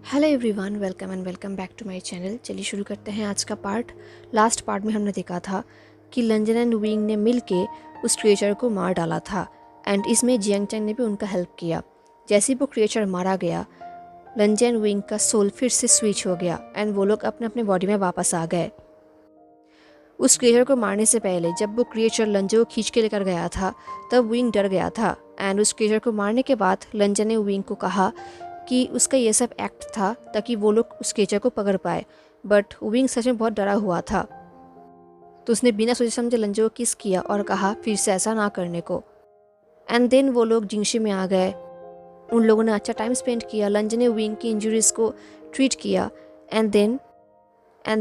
Hello everyone, welcome back to my channel. चलिए शुरू करते हैं आज का पार्ट। लास्ट पार्ट में हमने देखा था कि लंजन एंड विंग ने मिलके उस क्रिएचर को मार डाला था एंड इसमें जियांग चैंग ने भी उनका हेल्प किया। जैसे ही वो क्रिएचर मारा गया, लंजन एंड विंग का सोल फिर से स्विच हो गया एंड वो लोग अपने अपने बॉडी में वापस आ गए। उस क्रिएचर को मारने से पहले जब वो क्रिएचर लंजन को खींच के लेकर गया था, तब विंग डर गया था एंड उस क्रिएचर को मारने के बाद लंजन ने विंग को कहा कि उसका ये सब एक्ट था ताकि वो लोग उस क्रिएचर को पकड़ पाए। बट विंग सच में बहुत डरा हुआ था, तो उसने बिना सोचे समझे लंजन को किस किया और कहा फिर से ऐसा ना करने को। एंड देन वो लोग जिंगशी में आ गए। उन लोगों ने अच्छा टाइम स्पेंड किया। लंजन ने विंग की इंजरीज को ट्रीट किया एंड देन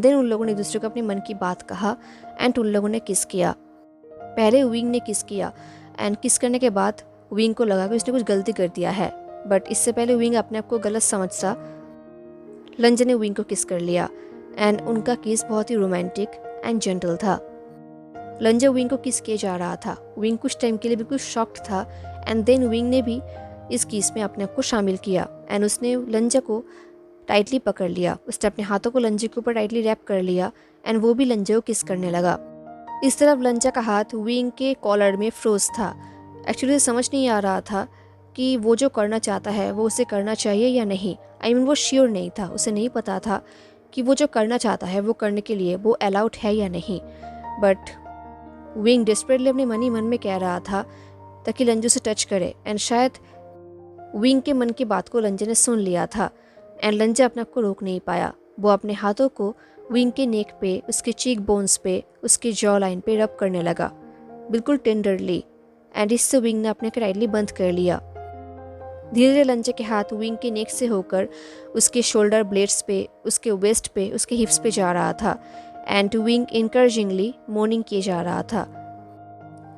उन लोगों ने एक दूसरे को अपने मन की बात कहा एंड उन लोगों ने किस किया। पहले विंग ने किस किया एंड किस करने के बाद विंग को लगा कि उसने कुछ गलती कर दिया है, बट इससे पहले विंग अपने आप को गलत समझता लंजन ने विंग को किस कर लिया एंड उनका किस बहुत ही रोमांटिक एंड जेंटल था। लंजन विंग को किस किए जा रहा था। विंग कुछ टाइम के लिए बिल्कुल शॉक्ड था एंड देन विंग ने भी इस किस में अपने आप को शामिल किया एंड उसने लंजा को टाइटली पकड़ लिया। उसने अपने हाथों को लंजे के ऊपर टाइटली रैप कर लिया एंड वो भी लंजे को किस करने लगा। इस तरफ लंजा का हाथ विंग के कॉलर में फ्रोज था। एक्चुअली उसे समझ नहीं आ रहा था कि वो जो करना चाहता है वो उसे करना चाहिए या नहीं। वो श्योर नहीं था, उसे नहीं पता था कि वो जो करना चाहता है वो करने के लिए वो अलाउड है या नहीं। बट विंग डेस्परेटली अपने मन ही मन में कह रहा था ताकि लंजू से टच करे एंड शायद विंग के मन की बात को लंजे ने सुन लिया था एंड लंजा अपने आप को रोक नहीं पाया। वो अपने हाथों को विंग के नेक पे, उसके चीक बोन्स पे, उसके जॉ लाइन पे रब करने लगा, बिल्कुल टेंडरली। एंड इससे विंग ने अपने को टाइटली बंद कर लिया। धीरे धीरे लंजे के हाथ विंग के नेक से होकर उसके शोल्डर ब्लेड्स पे, उसके वेस्ट पे, उसके हिप्स पे जा रहा था एंड विंग इनकरेजिंगली मोर्निंग किए जा रहा था,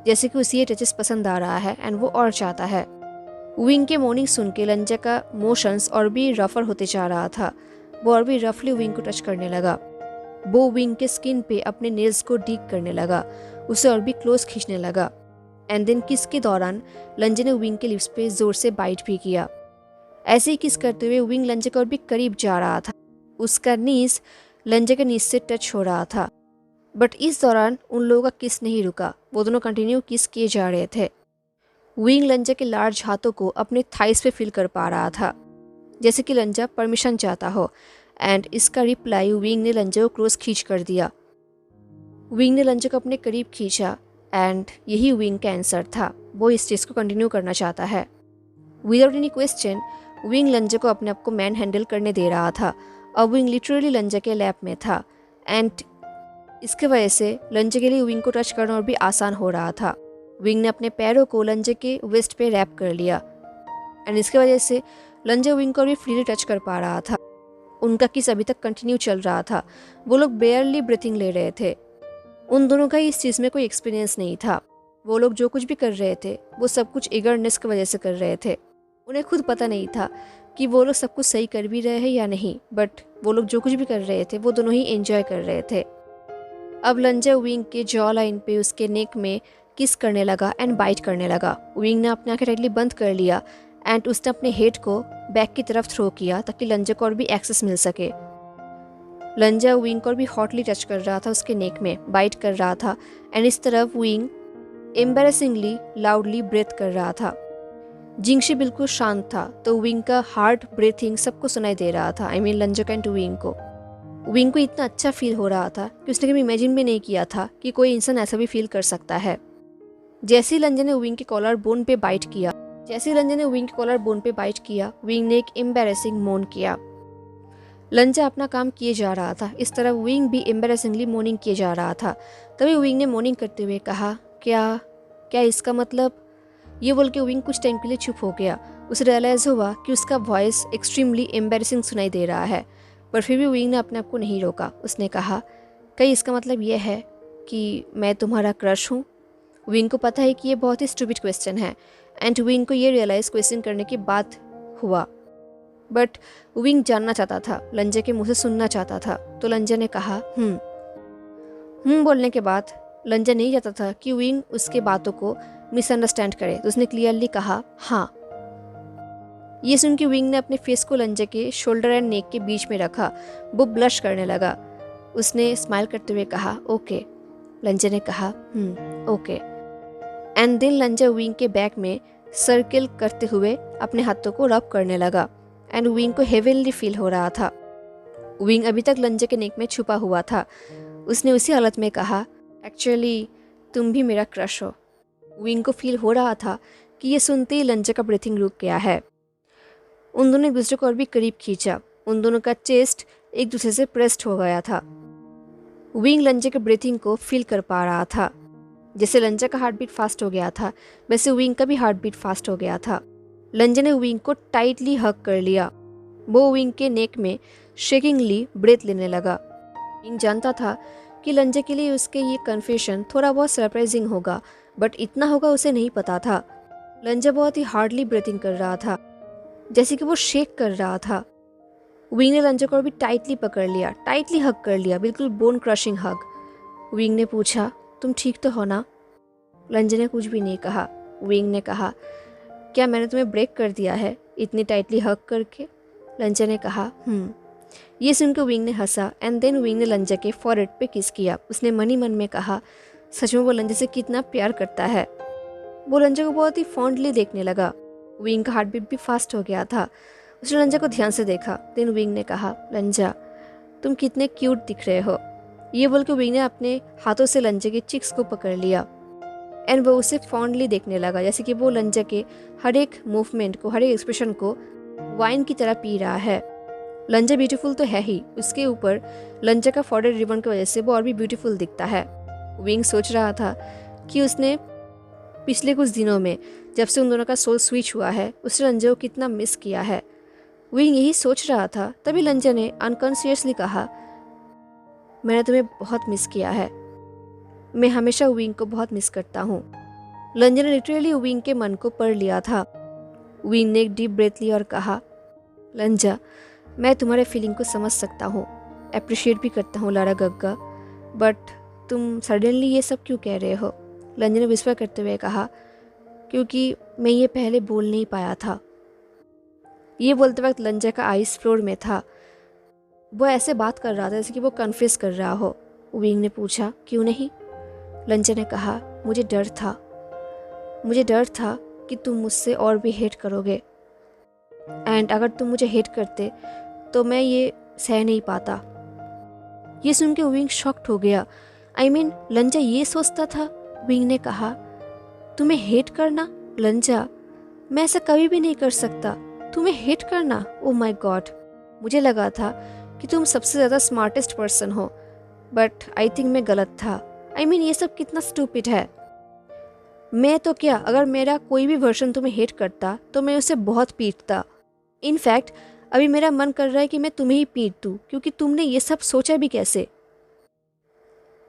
जैसे कि उसे ये टचेस पसंद आ रहा है एंड वो और चाहता है। विंग के मोर्निंग सुन के लंजा का मोशंस और भी रफर होते जा रहा था। वो और भी रफली विंग को टच करने लगा। वो विंग के स्किन पे अपने नेल्स को डीक करने लगा, उसे और भी क्लोज खींचने लगा एंड देन किस के दौरान लंजे ने विंग के लिप्स पे जोर से बाइट भी किया। ऐसे ही किस करते हुए विंग लंजे का और भी करीब जा रहा था। उसका नीज लंजे के नीज से टच हो रहा था, बट इस दौरान उन लोगों का किस नहीं रुका। वो दोनों कंटिन्यू किस किए जा रहे थे। विंग लंजा के लार्ज हाथों को अपने थाइस पे फील कर पा रहा था, जैसे कि लंजा परमिशन चाहता हो एंड इसका रिप्लाई विंग ने लंजा को क्लोज खींच कर दिया। विंग ने लंजा को अपने करीब खींचा एंड यही विंग का आंसर था। वो इस चीज़ को कंटिन्यू करना चाहता है। विदाउट एनी क्वेश्चन विंग लंजा को अपने आप को मैन हैंडल करने दे रहा था। अब विंग लिटरली लंजा के लैप में था एंड इसके वजह से लंजा के लिए विंग को टच करना और भी आसान हो रहा था। विंग ने अपने पैरों को लंजा के वेस्ट पे रैप कर लिया एंड इसके वजह से लंजा विंग को भी फ्रीली टच कर पा रहा था। उनका किस अभी तक कंटिन्यू चल रहा था। वो लोग बेयरली ब्रीथिंग ले रहे थे। उन दोनों का इस चीज़ में कोई एक्सपीरियंस नहीं था। वो लोग जो कुछ भी कर रहे थे वो सब कुछ ईगरनेस की वजह से कर रहे थे। उन्हें खुद पता नहीं था कि वो लोग सब कुछ सही कर भी रहे हैं या नहीं, बट वो लोग जो कुछ भी कर रहे थे वो दोनों ही एंजॉय कर रहे थे। अब लंजा विंग के जॉ लाइन पे, उसके नेक में किस करने लगा एंड बाइट करने लगा। विंग ने अपने आंखें टाइटली बंद कर लिया एंड उसने अपने हेड को बैक की तरफ थ्रो किया ताकि लंजा को और भी एक्सेस मिल सके। लंजा विंग को और भी हॉटली टच कर रहा था, उसके नेक में बाइट कर रहा था एंड इस तरफ विंग एम्बेरेसिंगली लाउडली ब्रेथ कर रहा था। जिंगशी बिल्कुल शांत था, तो विंग का हार्ट ब्रीथिंग सबको सुनाई दे रहा था। लंजा एंड विंग को इतना अच्छा फील हो रहा था कि उसने कभी इमेजिन भी नहीं किया था कि कोई इंसान ऐसा भी फील कर सकता है। जैसे ही लंजा ने विंग के कॉलर बोन पे बाइट किया, विंग ने एक एम्बेरेसिंग मोन किया। लंजा अपना काम किए जा रहा था, इस तरह विंग भी एम्बेरेसिंगली मोर्निंग किए जा रहा था। तभी विंग ने मोर्निंग करते हुए कहा, क्या इसका मतलब। ये बोल के विंग कुछ टाइम के लिए चुप हो गया। उसे रियलाइज़ हुआ कि उसका वॉइस एक्सट्रीमली एम्बेरेसिंग सुनाई दे रहा है, पर फिर भी विंग ने अपने आप को नहीं रोका। उसने कहा, कहीं इसका मतलब यह है कि मैं तुम्हारा क्रश हूँ। विंग को पता है कि ये बहुत ही स्टूपिड क्वेश्चन है एंड विंग को ये रियलाइज़ क्वेश्चन करने के बाद हुआ, बट विंग जानना चाहता था, लंजा के मुंह से सुनना चाहता था। तो लंजा ने कहा बोलने के बाद लंजा नहीं चाहता था कि विंग उसके बातों को मिसअंडरस्टैंड करे, तो उसने क्लियरली कहा हाँ। ये सुन के विंग ने अपने फेस को लंजा के शोल्डर एंड नेक के बीच में रखा। वो ब्लश करने लगा। उसने स्माइल करते हुए कहा ओके। लंजा ने कहा okay. And then Lanja Wing के बैक में सर्किल करते हुए अपने हाथों को रब करने लगा एंड विंग को हेवनली फील हो रहा था। विंग अभी तक लंजा के नेक में छुपा हुआ था। उसने उसी हालत में कहा एक्चुअली तुम भी मेरा क्रश हो। विंग को फील हो रहा था कि ये सुनते ही लंजा का ब्रीथिंग रुक गया है। उन दोनों एक दूसरे को और भी करीब खींचा। उन दोनों का चेस्ट एक दूसरे से प्रेस्ड हो गया था। विंग लंजा के ब्रीथिंग को फील कर पा रहा था। जैसे लंजा का हार्ट बीट फास्ट हो गया था वैसे विंग का भी हार्ट बीट फास्ट हो गया था। लंजा ने विंग को टाइटली हग कर लिया। वो विंग के नेक में शेकिंगली ब्रेथ लेने लगा। विंग जानता था कि लंजा के लिए उसके ये कन्फेशन थोड़ा बहुत सरप्राइजिंग होगा, बट इतना होगा उसे नहीं पता था। लंजा बहुत ही हार्डली ब्रीथिंग कर रहा था, जैसे कि वो शेक कर रहा था। विंग ने लंजा को भी टाइटली पकड़ लिया, टाइटली हग कर लिया, बिल्कुल बोन क्रशिंग हग। विंग ने पूछा तुम ठीक तो हो ना? लंजा ने कुछ भी नहीं कहा। विंग ने कहा क्या मैंने तुम्हें ब्रेक कर दिया है इतनी टाइटली हग करके? लंजा ने कहा ये सुनकर विंग ने हंसा एंड देन विंग ने लंजा के फॉरहेड पे किस किया। उसने मन ही मन में कहा सच में वो लंजा से कितना प्यार करता है। वो लंजा को बहुत ही फॉन्डली देखने लगा। विंग का हार्ट बीट भी फास्ट हो गया था। उसने लंजा को ध्यान से देखा। देन विंग ने कहा लंजा तुम कितने क्यूट दिख रहे हो। ये बोल के विंग ने अपने हाथों से लंजा के चिक्स को पकड़ लिया एंड वो उसे फॉन्डली देखने लगा, जैसे कि वो लंजा के हर एक मूवमेंट को, हर एक एक्सप्रेशन को वाइन की तरह पी रहा है। लंजा ब्यूटीफुल तो है ही, उसके ऊपर लंजा का फॉरहेड रिबन की वजह से वो और भी ब्यूटीफुल दिखता है। विंग सोच रहा था कि उसने पिछले कुछ दिनों में जब से उन दोनों का सोल स्विच हुआ है उसने लंजा को कितना मिस किया है। विंग यही सोच रहा था तभी लंजा ने अनकॉन्शियसली कहा मैंने तुम्हें बहुत मिस किया है। मैं हमेशा विंग को बहुत मिस करता हूँ। लंजा ने लिटरली विंग के मन को पढ़ लिया था। विंग ने एक डीप ब्रेथ ली और कहा लंजा मैं तुम्हारे फीलिंग को समझ सकता हूँ, अप्रिशिएट भी करता हूँ लारा गग्गा, बट तुम सडनली ये सब क्यों कह रहे हो? लंजा ने विस्पर करते हुए कहा क्योंकि मैं ये पहले बोल नहीं पाया था। ये बोलते वक्त लंजा का आइस फ्लोर में था। वो ऐसे बात कर रहा था जैसे कि वो कन्फ्यूज कर रहा हो। विंग ने पूछा क्यों नहीं? लंजा ने कहा मुझे डर था कि तुम मुझसे और भी हेट करोगे एंड अगर तुम मुझे हेट करते तो मैं ये सह नहीं पाता। ये सुन के विंग शॉक्ड हो गया। लंजा ये सोचता था? विंग ने कहा तुम्हें हेट करना? लंजा मैं ऐसा कभी भी नहीं कर सकता। तुम्हें हेट करना? ओह माय गॉड, मुझे लगा था कि तुम सबसे ज़्यादा स्मार्टेस्ट पर्सन हो, बट आई थिंक मैं गलत था। ये सब कितना स्टूपिड है। मैं तो क्या, अगर मेरा कोई भी वर्जन तुम्हें हेट करता तो मैं उसे बहुत पीटता। इनफैक्ट अभी मेरा मन कर रहा है कि मैं तुम्हें ही पीट दूँ, क्योंकि तुमने ये सब सोचा भी कैसे?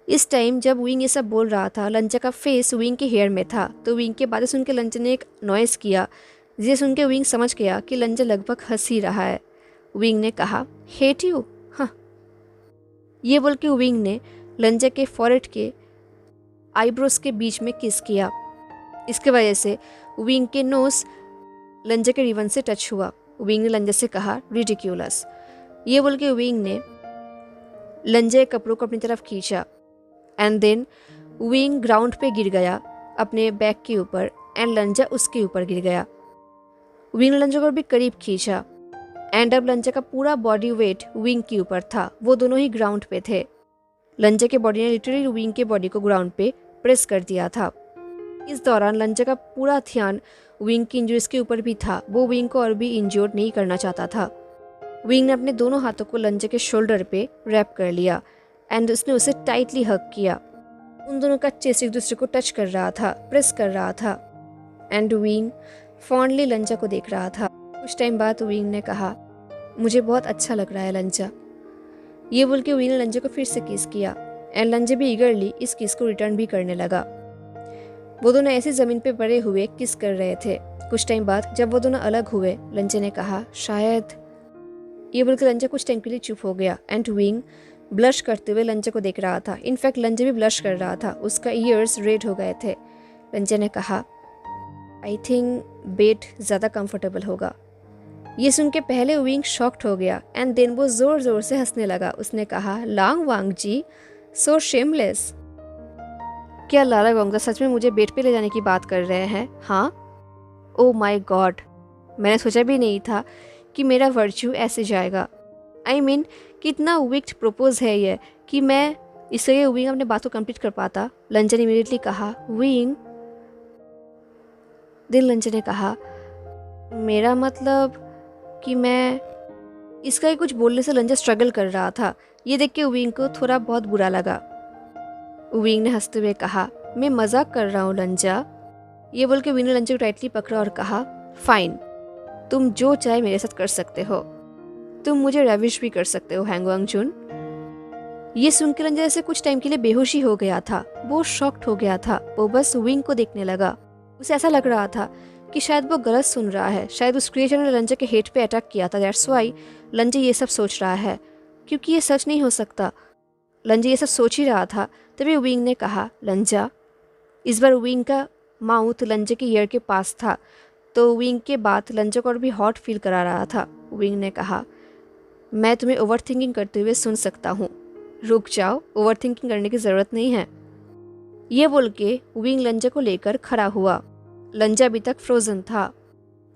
इस टाइम जब विंग ये सब बोल रहा था लंजा का फेस विंग के हेयर में था, तो विंग के बातें सुन के लंजा ने एक नॉइस किया, जिसे सुन के विंग समझ गया कि लंजा लगभग हंस ही रहा है। विंग ने कहा हेट यू? हाँ। ये बोल के विंग ने लंजा के फॉरहेड के आईब्रोज के बीच में किस किया। इसके वजह से विंग के नोज लंजा के रिबन से टच हुआ। विंग ने लंजा से कहा रिडिक्यूलस। ये बोल के विंग ने लंजा के कपड़ों को अपनी तरफ खींचा एंड देन विंग ग्राउंड पे गिर गया अपने बैक के ऊपर एंड लंजा उसके ऊपर गिर गया। विंग ने लंजा को भी करीब खींचा एंड अब लंजा का पूरा बॉडी वेट विंग के ऊपर था। वो दोनों ही ग्राउंड पे थे। लंजा के बॉडी ने लिटरली विंग के बॉडी को ग्राउंड पे प्रेस कर दिया था। इस दौरान लंजा का पूरा ध्यान विंग की इंजरीज के ऊपर भी था। वो विंग को और भी इंजोर्ड नहीं करना चाहता था। विंग ने अपने दोनों हाथों को लंजा के शोल्डर पे रैप कर लिया एंड उसने उसे टाइटली हग किया। उन दोनों का चेस्ट एक दूसरे को टच कर रहा था, प्रेस कर रहा था एंड विंग फॉन्डली लंजा को देख रहा था। कुछ टाइम बाद विंग ने कहा मुझे बहुत अच्छा लग रहा है लंजा। ये बोल के विंग ने लंजा को फिर से किस किया एंड लंजा भी ईगरली इस किस को रिटर्न भी करने लगा। वो दोनों ऐसे ज़मीन पे पड़े हुए किस कर रहे थे। कुछ टाइम बाद जब वो दोनों अलग हुए लंजा ने कहा शायद। ये बोलकर लंजा कुछ टाइम के लिए चुप हो गया एंड विंग ब्लश करते हुए लंजा को देख रहा था। इनफैक्ट लंजा भी ब्लश कर रहा था, उसका ईयर्स रेड हो गए थे। लंजा ने कहा आई थिंक बेड ज़्यादा कंफर्टेबल होगा। ये सुन के पहले विंग शॉक्ड हो गया एंड देन वो जोर जोर से हंसने लगा। उसने कहा, लांग वांग जी, सो शेमलेस। क्या लाला गोंगजा सच में मुझे बेड पे ले जाने की बात कर रहे हैं? हाँ। ओ माय गॉड, मैंने सोचा भी नहीं था कि मेरा वर्च्यू ऐसे जाएगा। आई मीन कितना वीक प्रपोज है ये कि मैं इससे ये विंग अपने बात को कंप्लीट कर पाता। लंजन इमीडिएटली कहा, विंग। दिल लंजन ने कहा, मेरा मतलब कि मैं इसका ही कुछ बोलने से लंजा स्ट्रगल कर रहा था। ये देख के विंग को थोड़ा बहुत बुरा लगा। विंग ने हंसते हुए कहा, मैं मजाक कर रहा हूँ लंजा। ये बोल के विंग ने लंजा को टाइटली पकड़ा और कहा, फाइन, तुम जो चाहे मेरे साथ कर सकते हो। तुम मुझे रविश भी कर सकते हो हैंगवांग जुन। ये सुन के लंजा जैसे कुछ टाइम के लिए बेहोशी हो गया था। वो शॉक्ड हो गया था। वो बस विंग को देखने लगा। उसे ऐसा लग रहा था कि शायद वो गलत सुन रहा है। शायद उस क्रिएचर ने लंजा के हेड पे अटैक किया था। दैट्स वाई लंजा ये सब सोच रहा है, क्योंकि ये सच नहीं हो सकता। लंजा ये सब सोच ही रहा था तभी विंग ने कहा, लंजा। इस बार विंग का माउथ लंजा के ईयर के पास था, तो विंग के बात लंजा को और भी हॉट फील करा रहा था। विंग ने कहा, मैं तुम्हें ओवर थिंकिंग करते हुए सुन सकता हूँ। रुक जाओ, ओवर थिंकिंग करने की ज़रूरत नहीं है। ये बोल के विंग लंजा को लेकर खड़ा हुआ। लंजा अभी तक फ्रोजन था।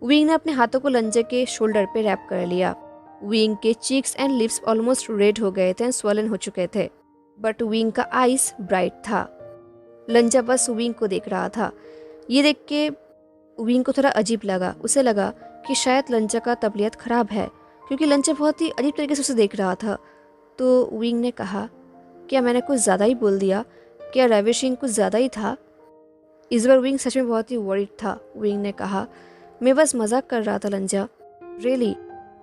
विंग ने अपने हाथों को लंजा के शोल्डर पे रैप कर लिया। विंग के cheeks and lips almost red हो गए थे एंड स्वलन हो चुके थे, बट विंग का आइस ब्राइट था। लंजा बस विंग को देख रहा था। ये देख के विंग को थोड़ा अजीब लगा। उसे लगा कि शायद लंजा का तबीयत खराब है, क्योंकि लंजा बहुत ही अजीब तरीके से उसे देख रहा था। तो विंग ने कहा, क्या मैंने कुछ ज़्यादा ही बोल दिया? क्या रविशिंग कुछ ज़्यादा ही था? इस बार विंग सच में बहुत ही वरीड था। विंग ने कहा, मैं बस मजाक कर रहा था लंजा। रियली,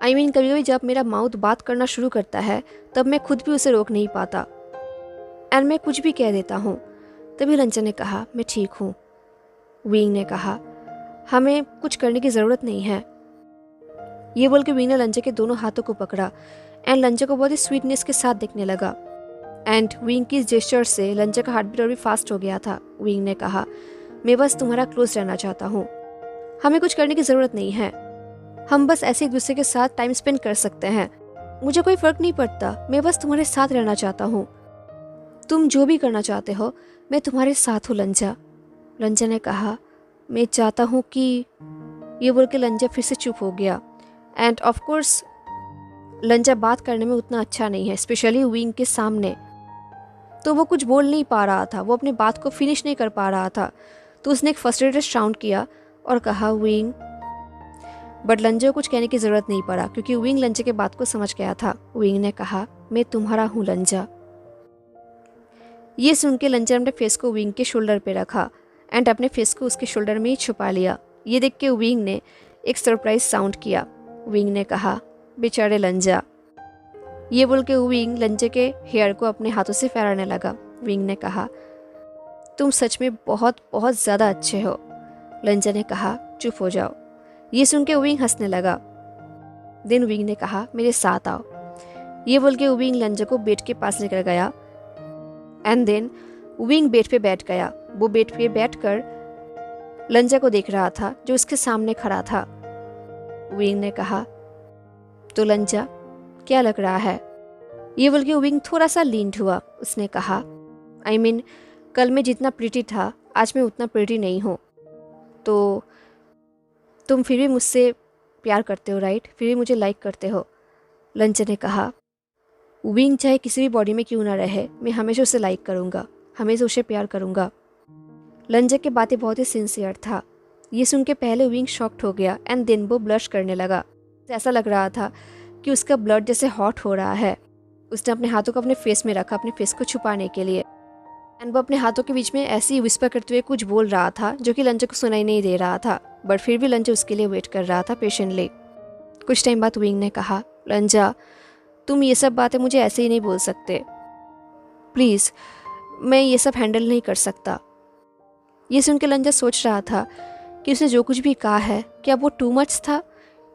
आई मीन कभी कभी जब मेरा माउथ बात करना शुरू करता है तब मैं खुद भी उसे रोक नहीं पाता एंड मैं कुछ भी कह देता हूँ। तभी लंजा ने कहा, मैं ठीक हूँ। विंग ने कहा, हमें कुछ करने की ज़रूरत नहीं है। ये बोल के विंग ने लंजा के दोनों हाथों को पकड़ा एंड लंजा को बहुत ही स्वीटनेस के साथ देखने लगा। एंड विंग की जेस्चर से लंजा का हार्ट बीट और भी फास्ट हो गया था। विंग ने कहा, मैं बस तुम्हारा क्लोज रहना चाहता हूँ। हमें कुछ करने की ज़रूरत नहीं है। हम बस ऐसे एक दूसरे के साथ टाइम स्पेंड कर सकते हैं। मुझे कोई फ़र्क नहीं पड़ता। मैं बस तुम्हारे साथ रहना चाहता हूँ। तुम जो भी करना चाहते हो, मैं तुम्हारे साथ हूँ लंजा। लंजा ने कहा, मैं चाहता हूँ कि। ये बोल के लंजा फिर से चुप हो गया। एंड ऑफ कोर्स लंजा बात करने में उतना अच्छा नहीं है, स्पेशली विंग के सामने। तो वो कुछ बोल नहीं पा रहा था। वो अपनी बात को फिनिश नहीं कर पा रहा था। तो उसने एक फ्रस्ट्रेटेड साउंड किया और कहा, विंग। बट लंजा को कुछ कहने की ज़रूरत नहीं पड़ा, क्योंकि विंग लंजा के बात को समझ गया था। विंग ने कहा, मैं तुम्हारा हूँ लंजा। ये सुन के लंजा ने अपने फेस को विंग के शोल्डर पे रखा एंड अपने फेस को उसके शोल्डर में ही छुपा लिया। ये देख के विंग ने एक सरप्राइज साउंड किया। विंग ने कहा, बेचारे लंजा। ये बोल के विंग लंजा के हेयर को अपने हाथों से फहराने लगा। विंग ने कहा, तुम सच में बहुत बहुत ज़्यादा अच्छे हो। लंजा ने कहा, चुप हो जाओ। ये सुन के विंग हंसने लगा। देन विंग ने कहा, मेरे साथ आओ। ये बोल के विंग लंजा को बेड के पास लेकर गया एंड देन विंग बेड पे बैठ गया। वो बेड पे बैठकर लंजा को देख रहा था जो उसके सामने खड़ा था। विंग ने कहा, तो लंजा क्या लग रहा है? ये बोल के विंग थोड़ा सा लीन्ड हुआ। उसने कहा, आई मीन कल मैं जितना प्रिटी था आज मैं उतना प्रिटी नहीं हूँ। तो तुम फिर भी मुझसे प्यार करते हो, राइट? फिर भी मुझे लाइक करते हो। लंजा ने कहा, विंग चाहे किसी भी बॉडी में क्यों ना रहे, मैं हमेशा उसे लाइक करूँगा, हमेशा उसे प्यार करूँगा। लंजा की बातें बहुत ही सिंसियर था। ये सुन के पहले विंग शॉक्ड हो गया एंड देन वो ब्लश करने लगा। ऐसा लग रहा था कि उसका ब्लड जैसे हॉट हो रहा है। उसने अपने हाथों को अपने फेस में रखा, अपने फेस को छुपाने के लिए। एंड वो अपने हाथों के बीच में ऐसे ही विस्पर करते हुए कुछ बोल रहा था जो कि लंजा को सुनाई नहीं दे रहा था, बट फिर भी लंजा उसके लिए वेट कर रहा था पेशेंटली। कुछ टाइम बाद विंग ने कहा, लंजा तुम ये सब बातें मुझे ऐसे ही नहीं बोल सकते। प्लीज़, मैं ये सब हैंडल नहीं कर सकता। ये सुन के लंजा सोच रहा था कि उसने जो कुछ भी कहा है क्या वो टू मच था,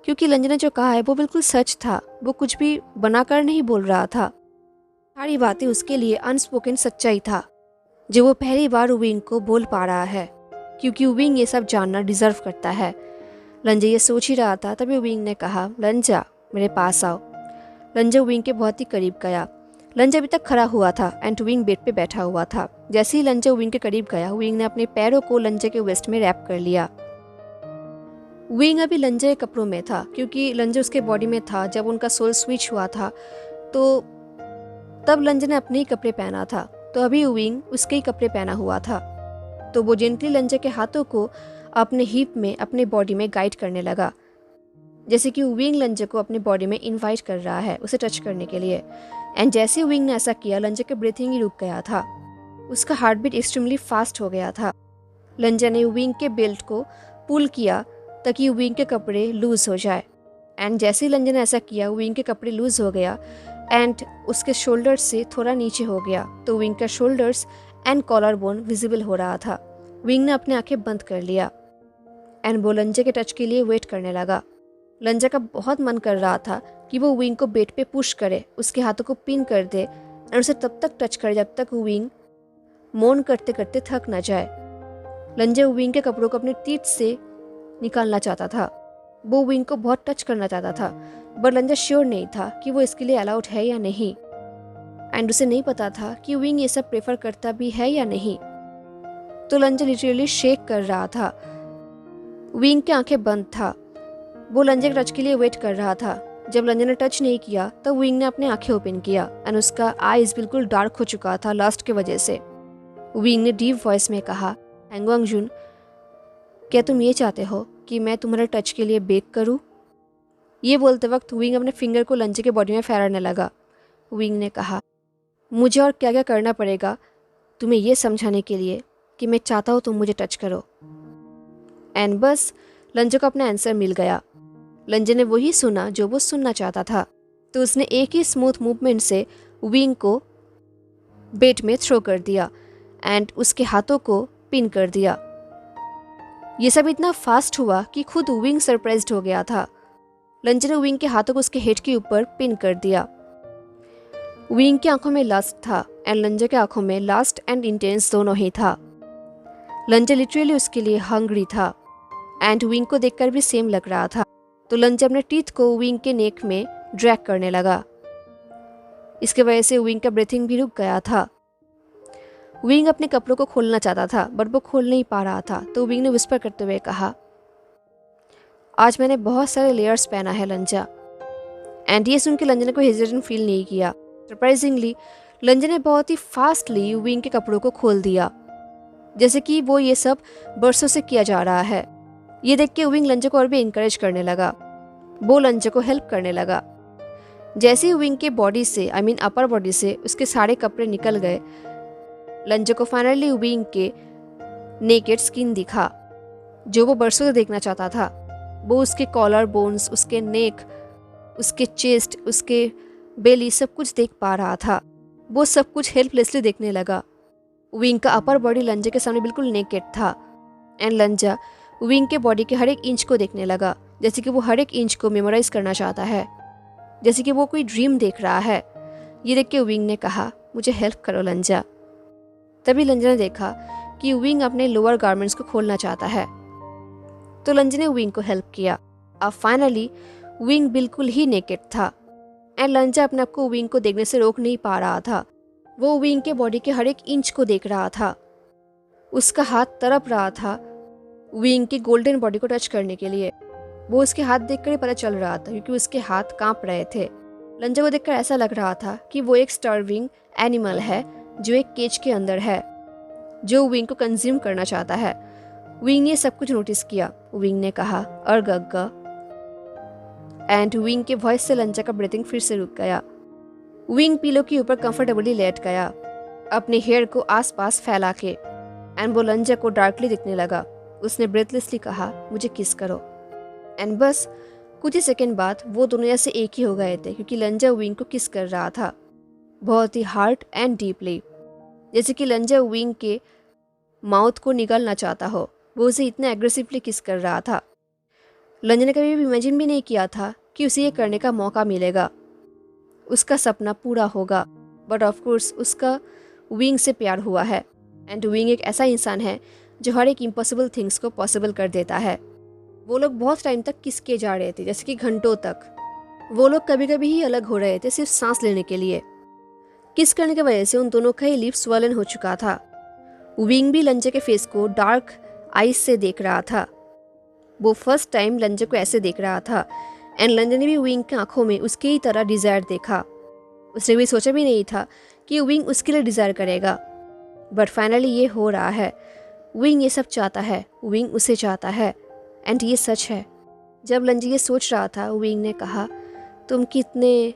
क्योंकि लंजा ने जो कहा है वो बिल्कुल सच था। वो कुछ भी बनाकर नहीं बोल रहा था। सारी बातें उसके लिए अनस्पोकन सच्चाई था जो वो पहली बार विंग को बोल पा रहा है, क्योंकि विंग ये सब जानना डिजर्व करता है। लंजा ये सोच ही रहा था, तभी विंग ने कहा, लंजा मेरे पास आओ। लंजा विंग के बहुत ही करीब गया। लंजा अभी तक खड़ा हुआ था एंड विंग बेड पे बैठा हुआ था। जैसे ही लंजा विंग के करीब गया, विंग ने अपने पैरों को लंजा के वेस्ट में रैप कर लिया। विंग अभी लंजा के कपड़ों में था, क्योंकि लंजा उसके बॉडी में था जब उनका सोल स्विच हुआ था, तो तब लंजा ने अपने ही कपड़े पहना था। तो अभी विंग उसके ही कपड़े पहना हुआ था। तो वो जेंटली लंजा के हाथों को अपने हिप में, अपने बॉडी में गाइड करने लगा, जैसे कि विंग लंजा को अपने बॉडी में इनवाइट कर रहा है उसे टच करने के लिए। एंड जैसे विंग ने ऐसा किया, लंजा का ब्रीथिंग ही रुक गया था। उसका हार्ट बीट एक्सट्रीमली फास्ट हो गया था। लंजा ने विंग के बेल्ट को पुल किया ताकि विंग के कपड़े लूज हो जाए। एंड जैसे ही लंजा ने ऐसा किया, विंग के कपड़े लूज हो गया एंड उसके शोल्डर्स से थोड़ा नीचे हो गया, तो विंग का shoulders and collar bone visible हो रहा था। विंग ने अपने आंखें बंद कर लिया एंड वो लंजा के टच के लिए वेट करने लगा। लंजा का बहुत मन कर रहा था कि वो विंग को बेड पे पुश करे, उसके हाथों को पिन कर दे और उसे तब तक टच करे जब तक विंग मोन करते करते थक न जाए। लंजा विंग के कपड़ों को अपने टीथ से निकालना चाहता था। वो विंग को बहुत टच करना चाहता था, बट लंजा श्योर नहीं था कि वो इसके लिए अलाउड है या नहीं। एंड उसे नहीं पता था कि विंग ये सब प्रेफर करता भी है या नहीं। तो लंजा लिटरली शेक कर रहा था। विंग की आंखें बंद था। वो लंजा के टच के लिए वेट कर रहा था। जब लंजा ने टच नहीं किया, तब विंग ने अपने आंखें ओपन किया एंड उसका आईज बिल्कुल डार्क हो चुका था लस्ट की वजह से। विंग ने डीप वॉइस में कहा, हैंगवांग जुन, क्या तुम ये चाहते हो कि मैं तुम्हारे टच के लिए बेग करूं? ये बोलते वक्त विंग अपने फिंगर को लंजा के बॉडी में फैलाने लगा। विंग ने कहा, मुझे और क्या क्या करना पड़ेगा तुम्हें ये समझाने के लिए कि मैं चाहता हूँ तुम मुझे टच करो। एंड बस लंजा को अपना आंसर मिल गया। लंजा ने वही सुना जो वो सुनना चाहता था। तो उसने एक ही स्मूथ मूवमेंट से विंग को बेड में थ्रो कर दिया एंड उसके हाथों को पिन कर दिया। ये सब इतना फास्ट हुआ कि खुद विंग सरप्राइज्ड हो गया था। लंजा ने विंग के हाथों को उसके हेड के ऊपर पिन कर दिया। विंग की आंखों में लस्ट था एंड लंजा के आंखों में लास्ट एंड इंटेंस दोनों ही था। लंजा लिटरली उसके लिए हंग्री था एंड विंग को देखकर भी सेम लग रहा था। तो लंजा अपने टीथ को विंग के नेक में ड्रैग करने लगा। इसके वजह से विंग का ब्रीथिंग भी रुक गया था। विंग अपने कपड़ों को खोलना चाहता था, बट वो खोल नहीं पा रहा था। तो विंग ने विस्पर करते हुए कहा, आज मैंने बहुत सारे लेयर्स पहना है लंजा। एंड ये सुन के लंजा ने कोई हेजिटेशन फील नहीं किया। सरप्राइजिंगली लंजा ने बहुत ही फास्टली विंग के कपड़ों को खोल दिया, जैसे कि वो ये सब बरसों से किया जा रहा है। ये देख के विंग लंजा को और भी इंकरेज करने लगा। वो लंजा को हेल्प करने लगा। जैसे ही विंग के बॉडी से, आई मीन अपर बॉडी से उसके सारे कपड़े निकल गए, लंजा को फाइनली विंग के नेकेड स्किन दिखा, जो वो बरसों से देखना चाहता था। वो उसके कॉलर बोन्स, उसके नेक, उसके चेस्ट, उसके बेली सब कुछ देख पा रहा था। वो सब कुछ हेल्पलेसली देखने लगा। विंग का अपर बॉडी लंजा के सामने बिल्कुल नेकेड था एंड लंजा विंग के बॉडी के हर एक इंच को देखने लगा, जैसे कि वो हर एक इंच को मेमोराइज करना चाहता है, जैसे कि वो कोई ड्रीम देख रहा है। ये देख के विंग ने कहा, मुझे हेल्प करो लंजा। तभी लंजा ने देखा कि विंग अपने लोअर गारमेंट्स को खोलना चाहता है। तो लंजा ने विंग को हेल्प किया। अब फाइनली विंग बिल्कुल ही नेकेड था एंड लंजा अपने आप को विंग को देखने से रोक नहीं पा रहा था। वो विंग के बॉडी के हर एक इंच को देख रहा था। उसका हाथ तड़प रहा था विंग की गोल्डन बॉडी को टच करने के लिए। वो उसके हाथ देखकर ही पता चल रहा था, क्योंकि उसके हाथ कांप रहे थे। लंजा को देखकर ऐसा लग रहा था कि वो एक स्टार्विंग एनिमल है जो एक केज के अंदर है, जो विंग को कंज्यूम करना चाहता है। विंग ने सब कुछ नोटिस किया। विंग ने कहा, अर्गग्गा। एंड विंग के वॉइस से लंजा का ब्रीथिंग फिर से रुक गया। विंग पिलो के ऊपर कंफर्टेबली लेट गया, अपने हेयर को आसपास फैला के, एंड वो लंजा को डार्कली दिखने लगा। उसने ब्रेथलेसली कहा, मुझे किस करो। एंड बस कुछ ही सेकंड बाद वो दोनों ऐसे एक ही हो गए थे, क्योंकि लंजा विंग को किस कर रहा था, बहुत ही हार्ड एंड डीपली, जैसे कि लंजा विंग के माउथ को निगलना चाहता हो। वो उसे इतना एग्रेसिवली किस कर रहा था। लंजा ने कभी भी इमेजिन भी नहीं किया था कि उसे ये करने का मौका मिलेगा, उसका सपना पूरा होगा। बट ऑफ कोर्स उसका विंग से प्यार हुआ है एंड विंग एक ऐसा इंसान है जो हर एक इम्पॉसिबल थिंग्स को पॉसिबल कर देता है। वो लोग बहुत टाइम तक किस किए जा रहे थे, जैसे कि घंटों तक। वो लोग कभी कभी ही अलग हो रहे थे, सिर्फ सांस लेने के लिए। किस करने की वजह से उन दोनों का ही लिप्स स्वलन हो चुका था। विंग भी लंजे के फेस को डार्क आइज से देख रहा था। वो फर्स्ट टाइम लंजे को ऐसे देख रहा था एंड लंजे ने भी विंग की आंखों में उसकी ही तरह डिजायर देखा। उसने भी सोचा भी नहीं था कि विंग उसके लिए डिजायर करेगा, बट फाइनली ये हो रहा है। विंग ये सब चाहता है, विंग उसे चाहता है एंड ये सच है। जब लंजे ये सोच रहा था, विंग ने कहा, तुम कितने,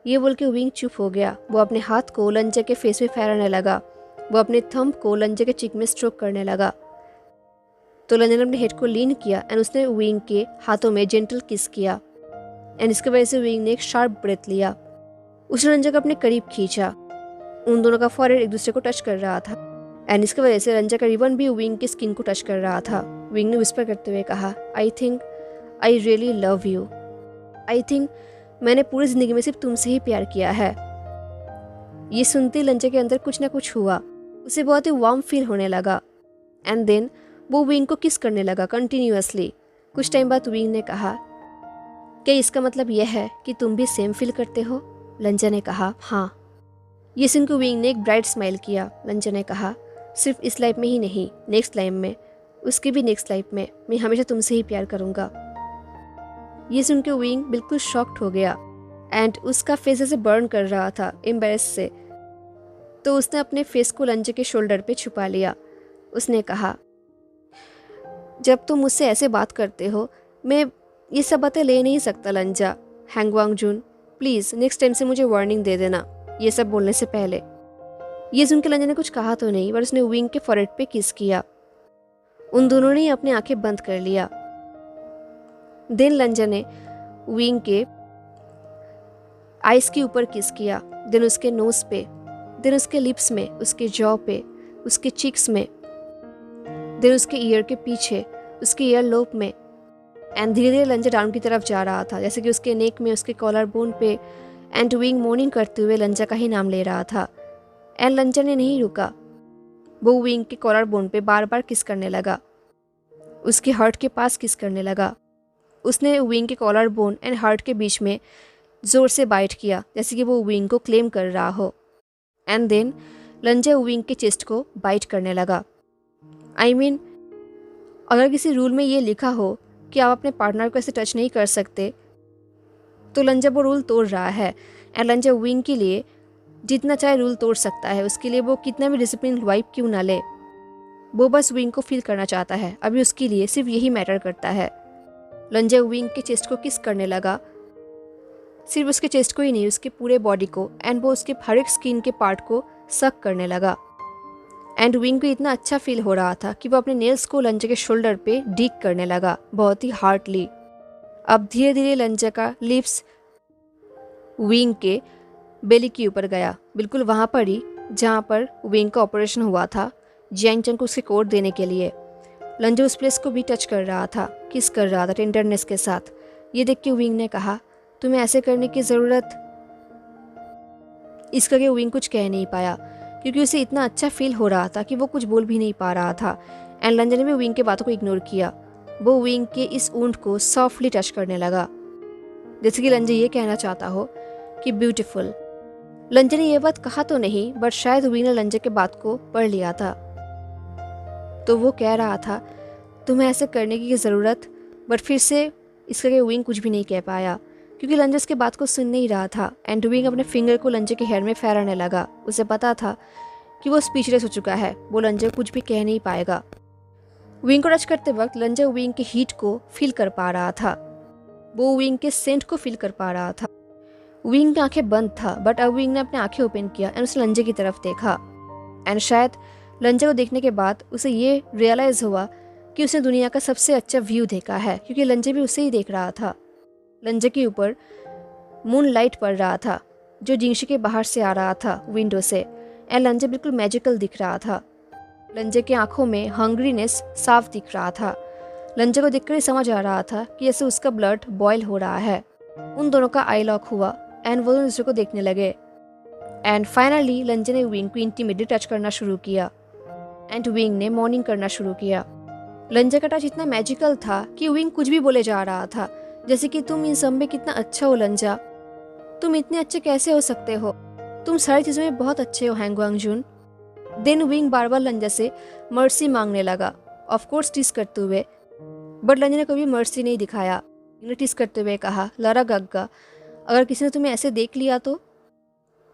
ये बोल के विंग चुप हो गया। वो अपने हाथ को लंजे के फेस में फैलाने लगा। वो अपने थंब को लंजे के चिक में स्ट्रोक करने लगा। तो लंजे ने अपने हेड को लीन किया एंड उसने विंग के हाथों में जेंटल किस किया एंड इसकी वजह से विंग ने एक शार्प ब्रेथ लिया। उसने लंजे को अपने करीब खींचा। उन दोनों का फॉरहेड एक दूसरे को टच कर रहा था एंड इसकी वजह से लंजे का रिबन भी विंग की स्किन को टच कर रहा था। विंग ने विस्पर करते हुए कहा, I think I really love you. I think मैंने पूरी जिंदगी में सिर्फ तुमसे ही प्यार किया है। ये सुनते लंजे के अंदर कुछ ना कुछ हुआ। उसे बहुत ही वार्म फील होने लगा एंड देन वो विंग को किस करने लगा कंटिन्यूअसली। कुछ टाइम बाद विंग ने कहा, क्या इसका मतलब यह है कि तुम भी सेम फील करते हो? लंजा ने कहा, हाँ। ये सुनकर विंग ने एक ब्राइट स्माइल किया। लंजा ने कहा, सिर्फ इस लाइफ में ही नहीं, नेक्स्ट लाइफ में, उसकी भी नेक्स्ट लाइफ में मैं हमेशा तुमसे ही प्यार करूंगा। ये सुनकर विंग बिल्कुल शॉक्ड हो गया एंड उसका फेस ऐसे बर्न कर रहा था एम्बेरेस से। तो उसने अपने फेस को लंजे के शोल्डर पे छुपा लिया। उसने कहा, जब तुम मुझसे ऐसे बात करते हो, मैं ये सब बातें ले नहीं सकता लंजा। हैंगवांग जून, प्लीज़ नेक्स्ट टाइम से मुझे वार्निंग दे देना ये सब बोलने से पहले। ये सुन के लंजा ने कुछ कहा तो नहीं, पर उसने विंग के फॉरहेड पे किस किया। उन दोनों ने अपनी आंखें बंद कर लिया। देन लंजा ने विंग के आइस के ऊपर किस किया, देन उसके नोज पे, देन उसके लिप्स में, उसके जॉ पे, उसके चिक्स में, देन उसके ईयर के पीछे, उसके ईयर लोब में एंड धीरे धीरे लंजा डाउन की तरफ जा रहा था, जैसे कि उसके नेक में, उसके कॉलर बोन पे। एंड विंग मॉर्निंग करते हुए लंजा का ही नाम ले रहा था एंड लंजा ने नहीं रुका। वो विंग के कॉलर बोन पे बार बार किस करने लगा, उसके हार्ट के पास किस करने लगा। उसने विंग के कॉलर बोन एंड हार्ट के बीच में जोर से बाइट किया, जैसे कि वो विंग को क्लेम कर रहा हो। एंड देन लंजा विंग के चेस्ट को बाइट करने लगा। आई मीन, अगर किसी रूल में ये लिखा हो कि आप अपने पार्टनर को ऐसे टच नहीं कर सकते, तो लंजा वो रूल तोड़ रहा है एंड लंजा विंग के लिए जितना चाहे रूल तोड़ सकता है। उसके लिए वो कितना भी डिसिप्लिन वाइप क्यों ना ले, वो बस विंग को फील करना चाहता है। अभी उसके लिए सिर्फ यही मैटर करता है। लंजा विंग के चेस्ट को किस करने लगा, सिर्फ उसके चेस्ट को ही नहीं, उसके पूरे बॉडी को, एंड वो उसके हर एक स्किन के पार्ट को सक करने लगा। एंड विंग को इतना अच्छा फील हो रहा था कि वो अपने नेल्स को लंजा के शोल्डर पे डीक करने लगा, बहुत ही हार्डली। अब धीरे धीरे लंजा का लिप्स विंग के बेली के ऊपर गया, बिल्कुल वहाँ पर ही जहाँ पर विंग का ऑपरेशन हुआ था जियांग चंग को उसके कोड देने के लिए। लंजा उस प्लेस को भी टच कर रहा था, किस कर रहा था टेंडरनेस के साथ। ये देख के विंग ने कहा, तुम्हें ऐसे करने की ज़रूरत, इस करके विंग कुछ कह नहीं पाया क्योंकि उसे इतना अच्छा फील हो रहा था कि वो कुछ बोल भी नहीं पा रहा था। एंड लंजा ने भी विंग के बातों को इग्नोर किया। वो विंग के इस ऊंट को सॉफ्टली टच करने लगा, जैसे कि लंजा ये कहना चाहता हो कि ब्यूटीफुल। लंजा ने यह बात कहा तो नहीं, बट शायद विंग ने लंजा के बात को पढ़ लिया था। तो वो कह रहा था, तुम्हें ऐसे करने की ज़रूरत, बट फिर से इसका विंग कुछ भी नहीं कह पाया क्योंकि लंजा इसके बात को सुन नहीं रहा था। एंड विंग अपने फिंगर को लंजा के हेयर में फहराने लगा। उसे पता था कि वो स्पीचलेस हो चुका है, वो लंजा कुछ भी कह नहीं पाएगा। विंग को टच करते वक्त लंजा विंग के हीट को फील कर पा रहा था, वो विंग के सेंट को फील कर पा रहा था। विंग की आंखें बंद था, बट अब विंग ने अपने आंखें ओपन किया एंड उसने लंजा की तरफ देखा। एंड शायद लंजा को देखने के बाद उसे ये रियलाइज़ हुआ कि उसने दुनिया का सबसे अच्छा व्यू देखा है, क्योंकि लंजा भी उसे ही देख रहा था। लंजा के ऊपर मून लाइट पड़ रहा था जो जिंगशी के बाहर से आ रहा था विंडो से, एंड लंजा बिल्कुल मैजिकल दिख रहा था। लंजा की आंखों में हंग्रीनेस साफ दिख रहा था। लंजा को देखकर ही समझ आ रहा था कि जैसे उसका ब्लड बॉयल हो रहा है। उन दोनों का आई लॉक हुआ एंड वो दूसरे को देखने लगे। एंड फाइनली लंजा ने विंग को इंटीमेटली टच करना शुरू किया एंड विंग ने मॉर्निंग करना शुरू किया। लंजा का टच इतना मैजिकल था कि विंग कुछ भी बोले जा रहा था, जैसे कि तुम इन सब में कितना अच्छा हो लंजा, तुम इतने अच्छे कैसे हो सकते हो, तुम सारी चीज़ों में बहुत अच्छे हो हैंग वांगजुन। देन विंग बार बार लंजा से मर्सी मांगने लगा, ऑफ कोर्स टीस करते हुए, बट लंजा ने कभी मर्सी नहीं दिखाया। ने टीस करते हुए कहा, लरा गग्गा, अगर किसी ने तुम्हें ऐसे देख लिया तो।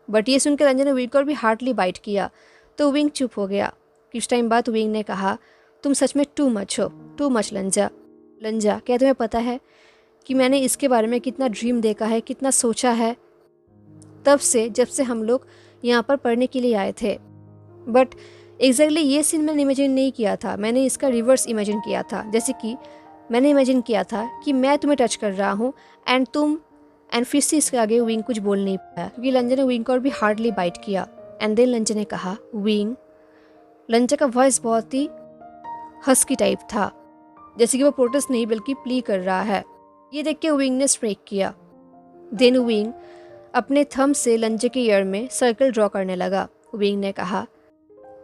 बट ये सुनकर लंजा ने विंग को भी हार्डली बाइट किया, तो विंग चुप हो गया। कुछ टाइम बाद विंग ने कहा, तुम सच में टू मच हो, टू मच लंजा। लंजा, क्या तुम्हें पता है कि मैंने इसके बारे में कितना ड्रीम देखा है, कितना सोचा है, तब से जब से हम लोग यहाँ पर पढ़ने के लिए आए थे। बट एग्जैक्टली ये सीन मैंने इमेजिन नहीं किया था, मैंने इसका रिवर्स इमेजिन किया था। जैसे कि मैंने इमेजिन किया था कि मैं तुम्हें टच कर रहा हूँ एंड तुम, एंड फिर से इसके आगे विंग कुछ बोल नहीं पाया क्योंकि लंजा ने विंग को और भी हार्डली बाइट किया। एंड देन लंजा ने कहा, विंग। लंजा का वॉइस बहुत ही हस्की टाइप था, जैसे कि वो प्रोटेस्ट नहीं बल्कि प्ली कर रहा है। ये देख के विंग ने स्ट्रेक किया। देन विंग अपने थंब से लंजे के ईयर में सर्कल ड्रॉ करने लगा। विंग ने कहा,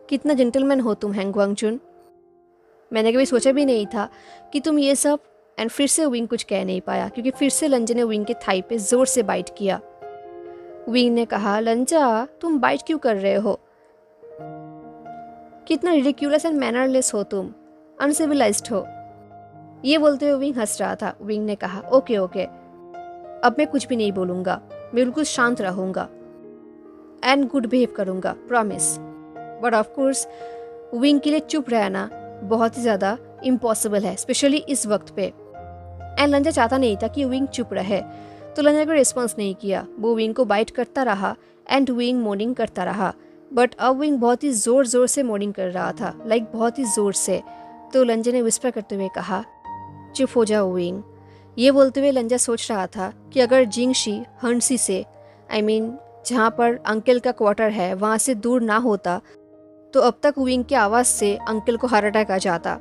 कितना जेंटलमैन हो तुम हैंग वांगजुन, मैंने कभी सोचा भी नहीं था कि तुम ये सब। एंड फिर से विंग कुछ कह नहीं पाया क्योंकि फिर से लंजा ने विंग के थाई पे जोर से बाइट किया। विंग ने कहा, लंजा तुम बाइट क्यों कर रहे हो, कितना रिडिक्यूलस एंड मैनरलेस हो तुम, अनसिविलाइज्ड हो। ये बोलते हुए विंग हंस रहा था। विंग ने कहा, ओके ओके, अब मैं कुछ भी नहीं बोलूँगा, मैं बिल्कुल शांत रहूँगा एंड गुड बिहेव करूँगा, promise. But of course wing के लिए चुप रहना बहुत ही ज़्यादा इम्पॉसिबल है, स्पेशली इस वक्त पे। एंड लंजा चाहता नहीं था कि विंग चुप रहे, तो लंजा को रिस्पॉन्स नहीं किया। वो विंग को बाइट करता रहा एंड विंग मोर्निंग करता रहा। बट अब विंग बहुत ही ज़ोर ज़ोर से मोर्निंग कर रहा था, लाइक बहुत ही ज़ोर से। तो लंजा ने विस्पर करते हुए कहा, चुप हो जाओ विंग। ये बोलते हुए लंजा सोच रहा था कि अगर जिंगशी हंसी से, आई मीन जहाँ पर अंकल का क्वार्टर है, वहाँ से दूर ना होता तो अब तक विंग की आवाज़ से अंकल को हार्ट अटैक आ जाता,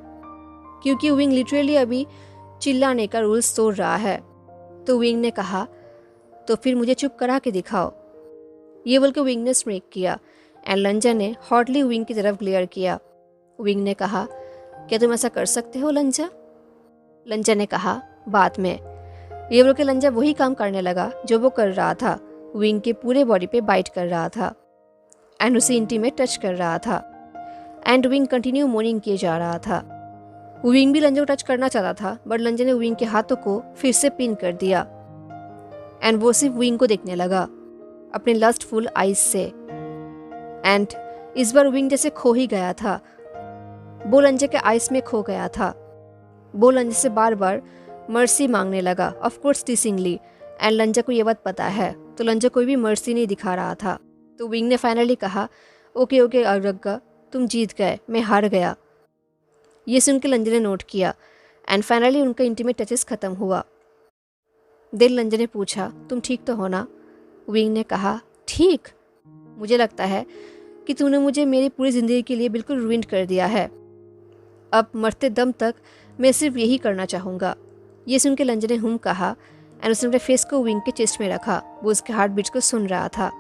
क्योंकि विंग लिटरली अभी चिल्लाने का रूल्स तोड़ रहा है। तो विंग ने कहा, तो फिर मुझे चुप करा के दिखाओ। ये बोल के विंग ने स्मेक किया एंड लंजा ने हॉटली विंग की तरफ ग्लेयर किया। विंग ने कहा, क्या तुम ऐसा कर सकते हो लंजा? लंजा ने कहा, बाद में। ये बोल के लंजा वही काम करने लगा जो वो कर रहा था, विंग के पूरे बॉडी पे बाइट कर रहा था एंड उसे इंटीमेट टच कर रहा था। एंड विंग कंटिन्यू मोर्निंग किए जा रहा था। विंग भी लंजा को टच करना चाहता था, बट लंजा ने विंग के हाथों को फिर से पिन कर दिया एंड वो सिर्फ विंग को देखने लगा अपने लस्टफुल आइज से। एंड इस बार विंग जैसे खो ही गया था, वो लंजा के आइज में खो गया था। वो लंजा से बार बार मर्सी मांगने लगा, ऑफ कोर्स टीसिंगली। एंड लंजा को ये बात पता है, तो लंजा कोई भी मर्सी नहीं दिखा रहा था। तो विंग ने फाइनली कहा, ओके ओके अरग्गा, तुम जीत गए, मैं हार गया। ये सुन के लंजा ने नोट किया एंड फाइनली उनका इंटीमेट टचेस खत्म हुआ। देन लंजा ने पूछा, तुम ठीक तो हो ना? विंग ने कहा, ठीक, मुझे लगता है कि तूने मुझे मेरी पूरी ज़िंदगी के लिए बिल्कुल रुइंड कर दिया है। अब मरते दम तक मैं सिर्फ यही करना चाहूँगा। ये सुन के लंजा ने हुम कहा एंड उसने अपने फेस को विंग के चेस्ट में रखा। वो उसके हार्ट बीट्स को सुन रहा था।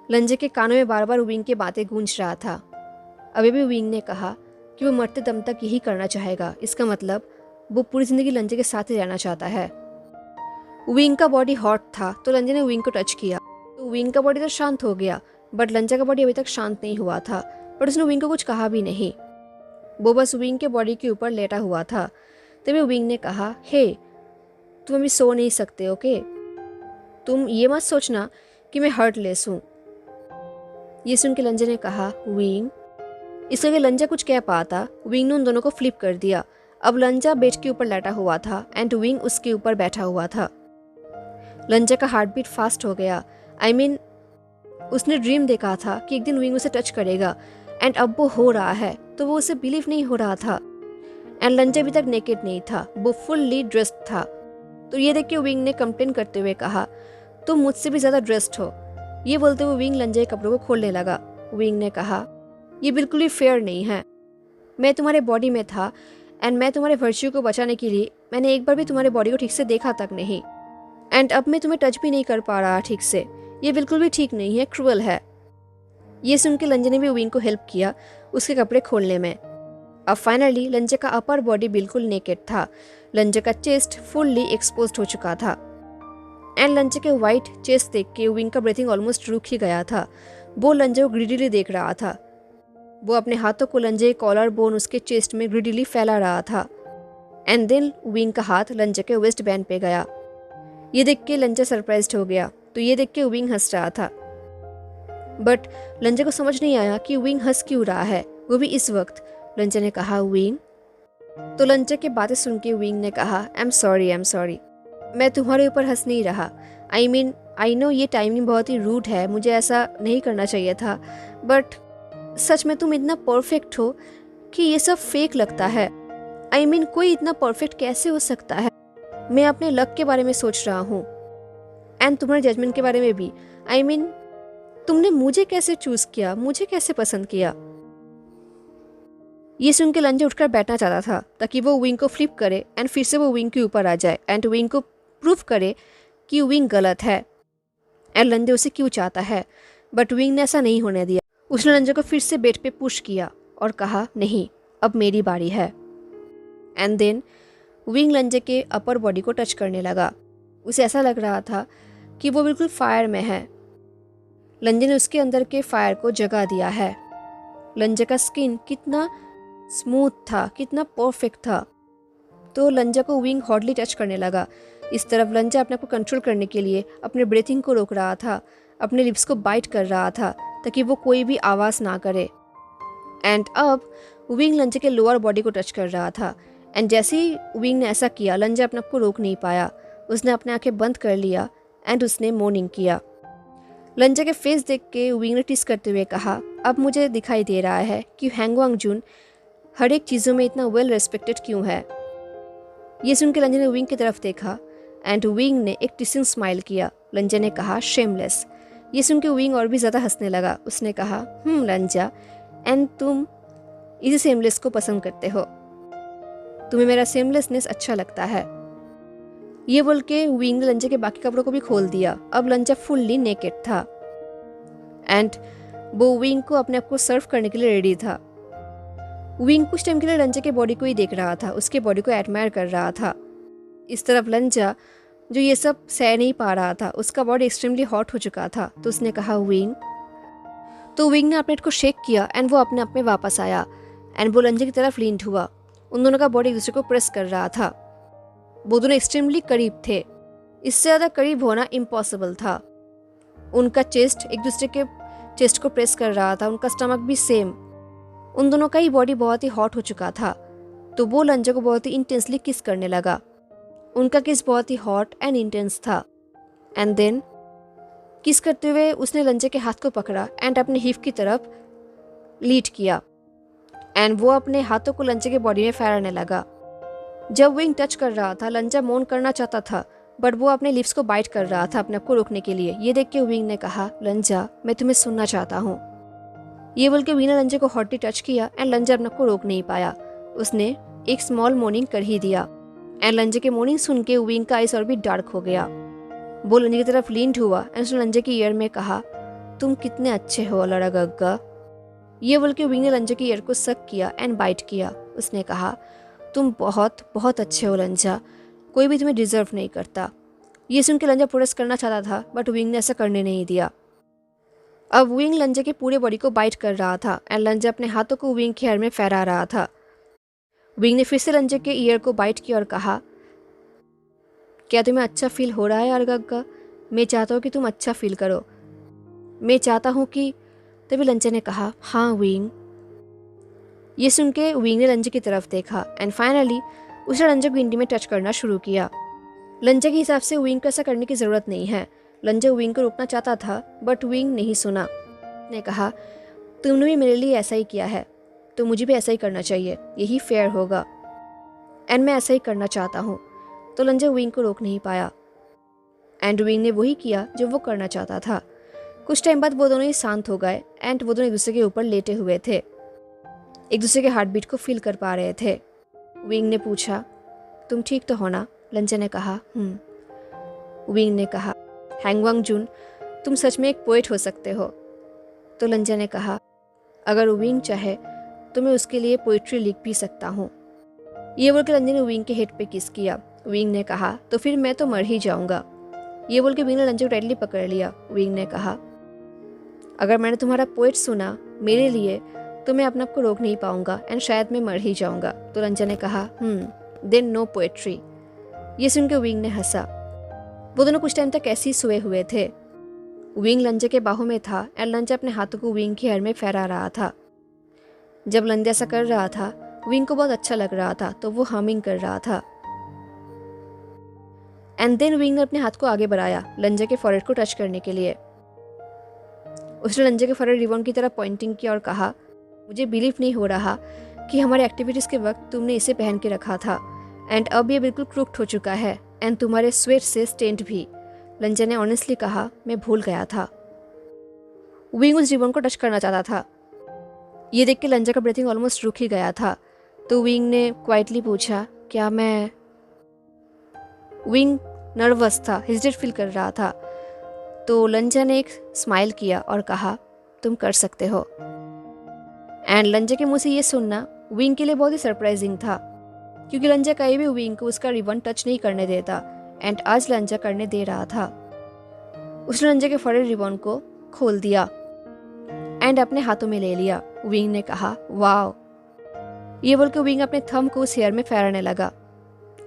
लंजा के कानों में बार बार विंग की बातें गूंज रहा था। अभी भी विंग ने कहा कि वो मरते दम तक यही करना चाहेगा। इसका मतलब वो पूरी ज़िंदगी लंजा के साथ ही रहना चाहता है। विंग का बॉडी हॉट था, तो लंजा ने विंग को टच किया, तो विंग का बॉडी तो शांत हो गया, बट लंजा का बॉडी अभी तक शांत नहीं हुआ था। बट उसने विंग को कुछ कहा भी नहीं, वो बस विंग के बॉडी के ऊपर लेटा हुआ था। तभी विंग ने कहा, हे, तुम अभी सो नहीं सकते, ओके? तुम ये मत सोचना कि मैं हर्टलेस हूँ। ये सुन के लंजा ने कहा, विंग। इसके आगे लंजा कुछ कह पाता, विंग ने उन दोनों को फ्लिप कर दिया। अब लंजा बेड के ऊपर लेटा हुआ था एंड विंग उसके ऊपर बैठा हुआ था। लंजा का हार्ट बीट फास्ट हो गया। आई मीन उसने ड्रीम देखा था कि एक दिन विंग उसे टच करेगा एंड अब वो हो रहा है, तो वो उसे बिलीव नहीं हो रहा था। एंड लंजा अभी तक नेकेड नहीं था, वो फुल्ली ड्रेस्ड था। तो ये देख के विंग ने कंप्लेन करते हुए कहा, तुम मुझसे भी ज़्यादा ड्रेस्ड हो। ये बोलते हुए विंग लंजा के कपड़ों को खोलने लगा। विंग ने कहा, ये बिल्कुल ही फेयर नहीं है। मैं तुम्हारे बॉडी में था एंड मैं तुम्हारे वर्च्यू को बचाने के लिए मैंने एक बार भी तुम्हारे बॉडी को ठीक से देखा तक नहीं। एंड अब मैं तुम्हें टच भी नहीं कर पा रहा ठीक से। ये बिल्कुल भी ठीक नहीं है, क्रूअल है। ये सुन के लंजा ने भी विंग को हेल्प किया उसके कपड़े खोलने में। अब फाइनली लंजे का अपर बॉडी बिल्कुल नेकेड था। लंजे का चेस्ट फुल्ली एक्सपोज्ड हो चुका था एंड लंजे के वाइट चेस्ट देख के विंग का ब्रीथिंग ऑलमोस्ट रुक ही गया था। वो लंजे को ग्रीडीली देख रहा था। वो अपने हाथों को लंजे के कॉलर बोन उसके चेस्ट में ग्रीडीली फैला रहा था एंड देन विंग का हाथ लंजे के वेस्ट बैंड पे गया। ये देख के लंजे सरप्राइज्ड हो गया। तो ये देख के विंग हंस रहा था, बट लंजे को समझ नहीं आया कि विंग हंस क्यों रहा है, वो भी इस वक्त। लंजे ने कहा विंग। तो लंजे की बातें सुन के विंग ने कहा आई एम सॉरी, मैं तुम्हारे ऊपर हंस नहीं रहा। आई नो ये टाइमिंग बहुत ही रूड है, मुझे ऐसा नहीं करना चाहिए था, बट सच में तुम इतना परफेक्ट हो कि ये सब फेक लगता है। कोई इतना परफेक्ट कैसे हो सकता है। मैं अपने लक के बारे में सोच रहा हूँ एंड तुम्हारे जजमेंट के बारे में भी। तुमने मुझे कैसे चूज किया, मुझे कैसे पसंद किया। ये सुन के लंजे उठकर बैठना चाहता था ताकि वो विंग को फ्लिप करे एंड फिर से वो विंग के ऊपर आ जाए एंड विंग को प्रूफ करे कि विंग गलत है एंड लंजे उसे क्यों चाहता है, बट विंग ने ऐसा नहीं होने दिया। उसने लंजे को फिर से बेड पे पुश किया और कहा नहीं, अब मेरी बारी है। एंड देन विंग लंजे के अपर बॉडी को टच करने लगा। उसे ऐसा लग रहा था कि वो बिल्कुल फायर में है। लंजे ने उसके अंदर के फायर को जगा दिया है। लंजे का स्किन कितना स्मूथ था, कितना परफेक्ट था। तो लंजा को विंग हॉटली टच करने लगा। इस तरफ लंजा अपने आप को कंट्रोल करने के लिए अपने ब्रीथिंग को रोक रहा था, अपने लिप्स को बाइट कर रहा था ताकि वो कोई भी आवाज़ ना करे। एंड अब विंग लंजे के लोअर बॉडी को टच कर रहा था एंड जैसे ही विंग ने ऐसा किया, लंजा अपने आप को रोक नहीं पाया। उसने अपने आंखें बंद कर लिया एंड उसने मोर्निंग किया। लंजा के फेस देख के विंग ने टिस करते हुए कहा अब मुझे दिखाई दे रहा है कि हैंगवांग जून हर एक चीज़ों में इतना वेल रेस्पेक्टेड क्यों है। ये सुन के लंजे ने विंग की तरफ देखा एंड विंग ने एक टिसिंग स्माइल किया। लंजा ने कहा शेमलेस। ये सुन के विंग और भी ज़्यादा हंसने लगा। उसने कहा लंजा, एंड तुम इसी शेमलेस को पसंद करते हो, तुम्हें मेरा शेमलेसनेस अच्छा लगता है। ये बोल के विंग ने लंजा के बाकी कपड़ों को भी खोल दिया। अब लंजा फुल्ली नेकेड था एंड वो विंग को अपने आप को सर्व करने के लिए रेडी था। विंग कुछ टाइम के लिए लंजा के बॉडी को ही देख रहा था, उसके बॉडी को एडमायर कर रहा था। इस तरफ लंजा जो ये सब सह नहीं पा रहा था, उसका बॉडी एक्सट्रीमली हॉट हो चुका था। तो उसने कहा विंग। तो विंग ने अपने को शेक किया एंड वो अपने आप में वापस आया एंड वो लंजा की तरफ लीन्ड हुआ। उन दोनों का बॉडी एक दूसरे को प्रेस कर रहा था। वो दोनों एक्सट्रीमली करीब थे, इससे ज़्यादा करीब होना इम्पॉसिबल था। उनका चेस्ट एक दूसरे के चेस्ट को प्रेस कर रहा था, उनका स्टमक भी सेम। उन दोनों का ही बॉडी बहुत ही हॉट हो चुका था। तो वो लंजा को बहुत ही इंटेंसली किस करने लगा। उनका किस बहुत ही हॉट एंड इंटेंस था। एंड देन किस करते हुए उसने लंजे के हाथ को पकड़ा एंड अपने हिप की तरफ लीड किया एंड वो अपने हाथों को लंजे के बॉडी में फैलाने लगा। जब विंग टच कर रहा था, लंजा मौन करना चाहता था, बट वो अपने लिप्स को बाइट कर रहा था अपने आप को रोकने के लिए। ये देख के विंग ने कहा लंजा, मैं तुम्हें सुनना चाहता हूँ। ये बोल के विंग ने लंजे को हॉटली टच किया एंड लंजा अपने आप को रोक नहीं पाया। उसने एक स्मॉल मोर्निंग कर ही दिया एंड लंजे के मोर्निंग सुन के विंग का आइस और भी डार्क हो गया। वो लंजे की तरफ लीन्ड हुआ एंड उसने लंजे की ईयर में कहा तुम कितने अच्छे हो लड़ा गग्गा। ये बोल के विंग ने लंजे की ईयर को सक किया एंड बाइट किया। उसने कहा तुम बहुत बहुत अच्छे हो लंजा, कोई भी तुम्हें डिजर्व नहीं करता। ये सुन के लंजा प्रोटेस्ट करना चाहता था, बट विंग ने ऐसा करने नहीं दिया। अब विंग लंजे के पूरे बॉडी को बाइट कर रहा था एंड लंजा अपने हाथों को विंग के हेयर में फहरा रहा था। विंग ने फिर से लंजे के ईयर को बाइट किया और कहा क्या तुम्हें अच्छा फील हो रहा है यार गग्गा? मैं चाहता हूँ कि तुम अच्छा फील करो, मैं चाहता हूँ कि। तभी लंजे ने कहा हाँ विंग। ये सुन के विंग ने लंजे की तरफ देखा एंड फाइनली उसने लंजे को इंटी में टच करना शुरू किया। लंजे के हिसाब से विंग को ऐसा करने की ज़रूरत नहीं है। लंजा विंग को रोकना चाहता था, बट विंग नहीं सुना। ने कहा तुमने भी मेरे लिए ऐसा ही किया है, तो मुझे भी ऐसा ही करना चाहिए, यही फेयर होगा एंड मैं ऐसा ही करना चाहता हूँ। तो लंजा विंग को रोक नहीं पाया एंड विंग ने वही किया जो वो करना चाहता था। कुछ टाइम बाद वो दोनों ही शांत हो गए एंड वो दोनों एक दूसरे के ऊपर लेटे हुए थे, एक दूसरे के हार्ट बीट को फील कर पा रहे थे। विंग ने पूछा तुम ठीक तो हो ना? लंजा ने कहा विंग ने कहा हैंगवांग जून, तुम सच में एक पोएट हो सकते हो। तो लंजा ने कहा अगर विंग चाहे तो मैं उसके लिए पोइट्री लिख भी सकता हूँ। ये बोल के लंजन ने विंग के हेड पे किस किया। विंग ने कहा तो फिर मैं तो मर ही जाऊंगा। ये बोल के विंग ने लंजन को टाइटली पकड़ लिया। विंग ने कहा अगर मैंने तुम्हारा पोइट सुना मेरे लिए तो मैं अपने आप को रोक नहीं पाऊंगा एंड शायद मैं मर ही जाऊंगा। तो लंजन ने कहा देन नो पोएट्री। ये सुनकर विंग ने हंसा। वो दोनों कुछ टाइम तक ऐसे ही सोए हुए थे। विंग लंजा के बाहों में था और लंजा अपने हाथों को विंग के हेयर में फहरा रहा था। जब लंजा ऐसा कर रहा था विंग को बहुत अच्छा लग रहा था, तो वो हमिंग कर रहा था। एंड देन विंग ने अपने हाथ को आगे बढ़ाया लंजा के फॉरहेड को टच करने के लिए। उसने लंजा के फॉरहेड रिबन की तरफ पॉइंटिंग किया और कहा मुझे बिलीव नहीं हो रहा कि हमारे एक्टिविटीज़ के वक्त तुमने इसे पहन के रखा था एंड अब ये बिल्कुल क्रुक्ड हो चुका है एंड तुम्हारे स्वेट से स्टेंट भी। लंजा ने ऑनेस्टली कहा मैं भूल गया था। विंग उस रिबन को टच करना चाहता था। ये देख के लंजा का ब्रीथिंग ऑलमोस्ट रुक ही गया था। तो विंग ने क्वाइटली पूछा क्या मैं। विंग नर्वस था, हेजिटेट फील कर रहा था। तो लंजा ने एक स्माइल किया और कहा तुम कर सकते हो। एंड लंजा के मुंह से ये सुनना विंग के लिए बहुत ही सरप्राइजिंग था, क्योंकि लंजा कहीं भी विंग को उसका रिबन टच नहीं करने देता एंड आज लंजा करने दे रहा था। उसने लंजा के फॉरहेड रिबन को खोल दिया एंड अपने हाथों में ले लिया। विंग ने कहा वाओ। ये बोल के विंग अपने थंब को उस हेयर में फैराने लगा।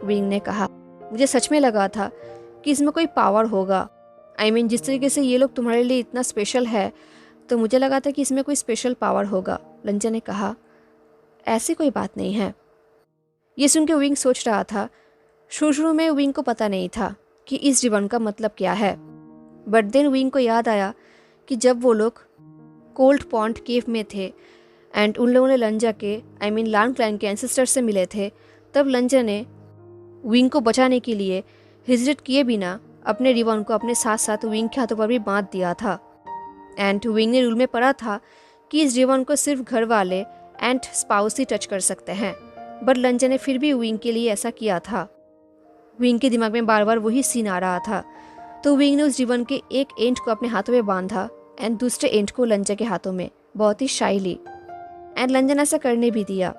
विंग ने कहा मुझे सच में लगा था कि इसमें कोई पावर होगा। I mean, जिस तरीके से ये लोग तुम्हारे लिए इतना स्पेशल है तो मुझे लगा था कि इसमें कोई स्पेशल पावर होगा। लंजा ने कहा ऐसी कोई बात नहीं है। ये सुन के विंग सोच रहा था। शुरू में विंग को पता नहीं था कि इस रिबन का मतलब क्या है, बट देन विंग को याद आया कि जब वो लोग कोल्ड पॉन्ड केव में थे एंड उन लोगों ने लंजा के लान क्लैन के एंसेस्टर से मिले थे, तब लंजा ने विंग को बचाने के लिए हेजिटेट किए बिना अपने रिबन को अपने साथ साथ विंग के हाथों पर भी बांध दिया था। एंड विंग ने रूल में पढ़ा था कि इस रिबन को सिर्फ घर वाले एंड स्पाउस ही टच कर सकते हैं, बट लंजा ने फिर भी विंग के लिए ऐसा किया था। विंग के दिमाग में बार बार वही सीन आ रहा था, तो विंग ने उस रिबन के एक एंड को अपने हाथों में बांधा एंड दूसरे एंड को लंजा के हाथों में, बहुत ही शाइली। एंड लंजा ने ऐसा करने भी दिया।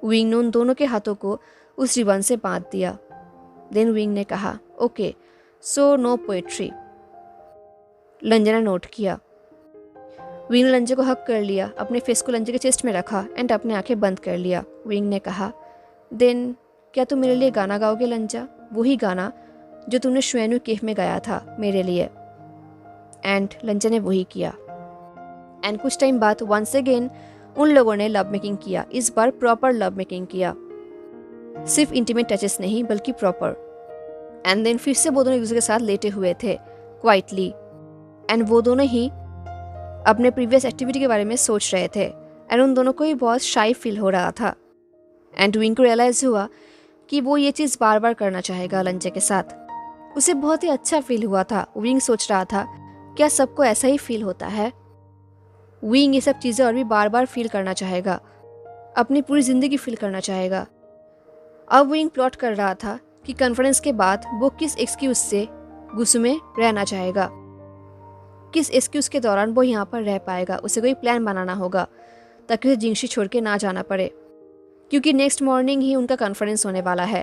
विंग ने उन दोनों के हाथों को उस रिबन से बांध दिया। देन विंग ने कहा ओके सो नो पोएट्री। लंजा ने नोट किया। विंग ने लंजा को हक कर लिया, अपने फेस को लंजा के चेस्ट में रखा एंड अपने आंखें बंद कर लिया। विंग ने कहा देन क्या तुम मेरे लिए गाना गाओगे लंजा, वही गाना जो तुमने श्वेनु केव में गाया था मेरे लिए। एंड लंजा ने वही किया। एंड कुछ टाइम बाद वंस अगेन उन लोगों ने लव मेकिंग किया। इस बार प्रॉपर लव मेकिंग किया, सिर्फ इंटीमेट टचेस नहीं बल्कि प्रॉपर। एंड देन फिर से वो दोनों एक दूसरे के साथ लेटे हुए थे क्वाइटली। एंड वो दोनों ही अपने प्रीवियस एक्टिविटी के बारे में सोच रहे थे एंड उन दोनों को ही बहुत शाई फील हो रहा था। एंड विंग को रियलाइज हुआ कि वो ये चीज़ बार बार करना चाहेगा लंजा के साथ। उसे बहुत ही अच्छा फील हुआ था। विंग सोच रहा था क्या सबको ऐसा ही फील होता है। विंग ये सब चीज़ें और भी बार बार फील करना चाहेगा, अपनी पूरी ज़िंदगी फील करना चाहेगा। अब विंग प्लॉट कर रहा था कि कॉन्फ्रेंस के बाद वो किस एक्सक्यूज से गुस्से में रहना चाहेगा, किस एक्सक्यूज के दौरान वो यहाँ पर रह पाएगा। उसे कोई प्लान बनाना होगा ताकि उसे जिंगशी छोड़ के ना जाना पड़े, क्योंकि नेक्स्ट मॉर्निंग ही उनका कॉन्फ्रेंस होने वाला है।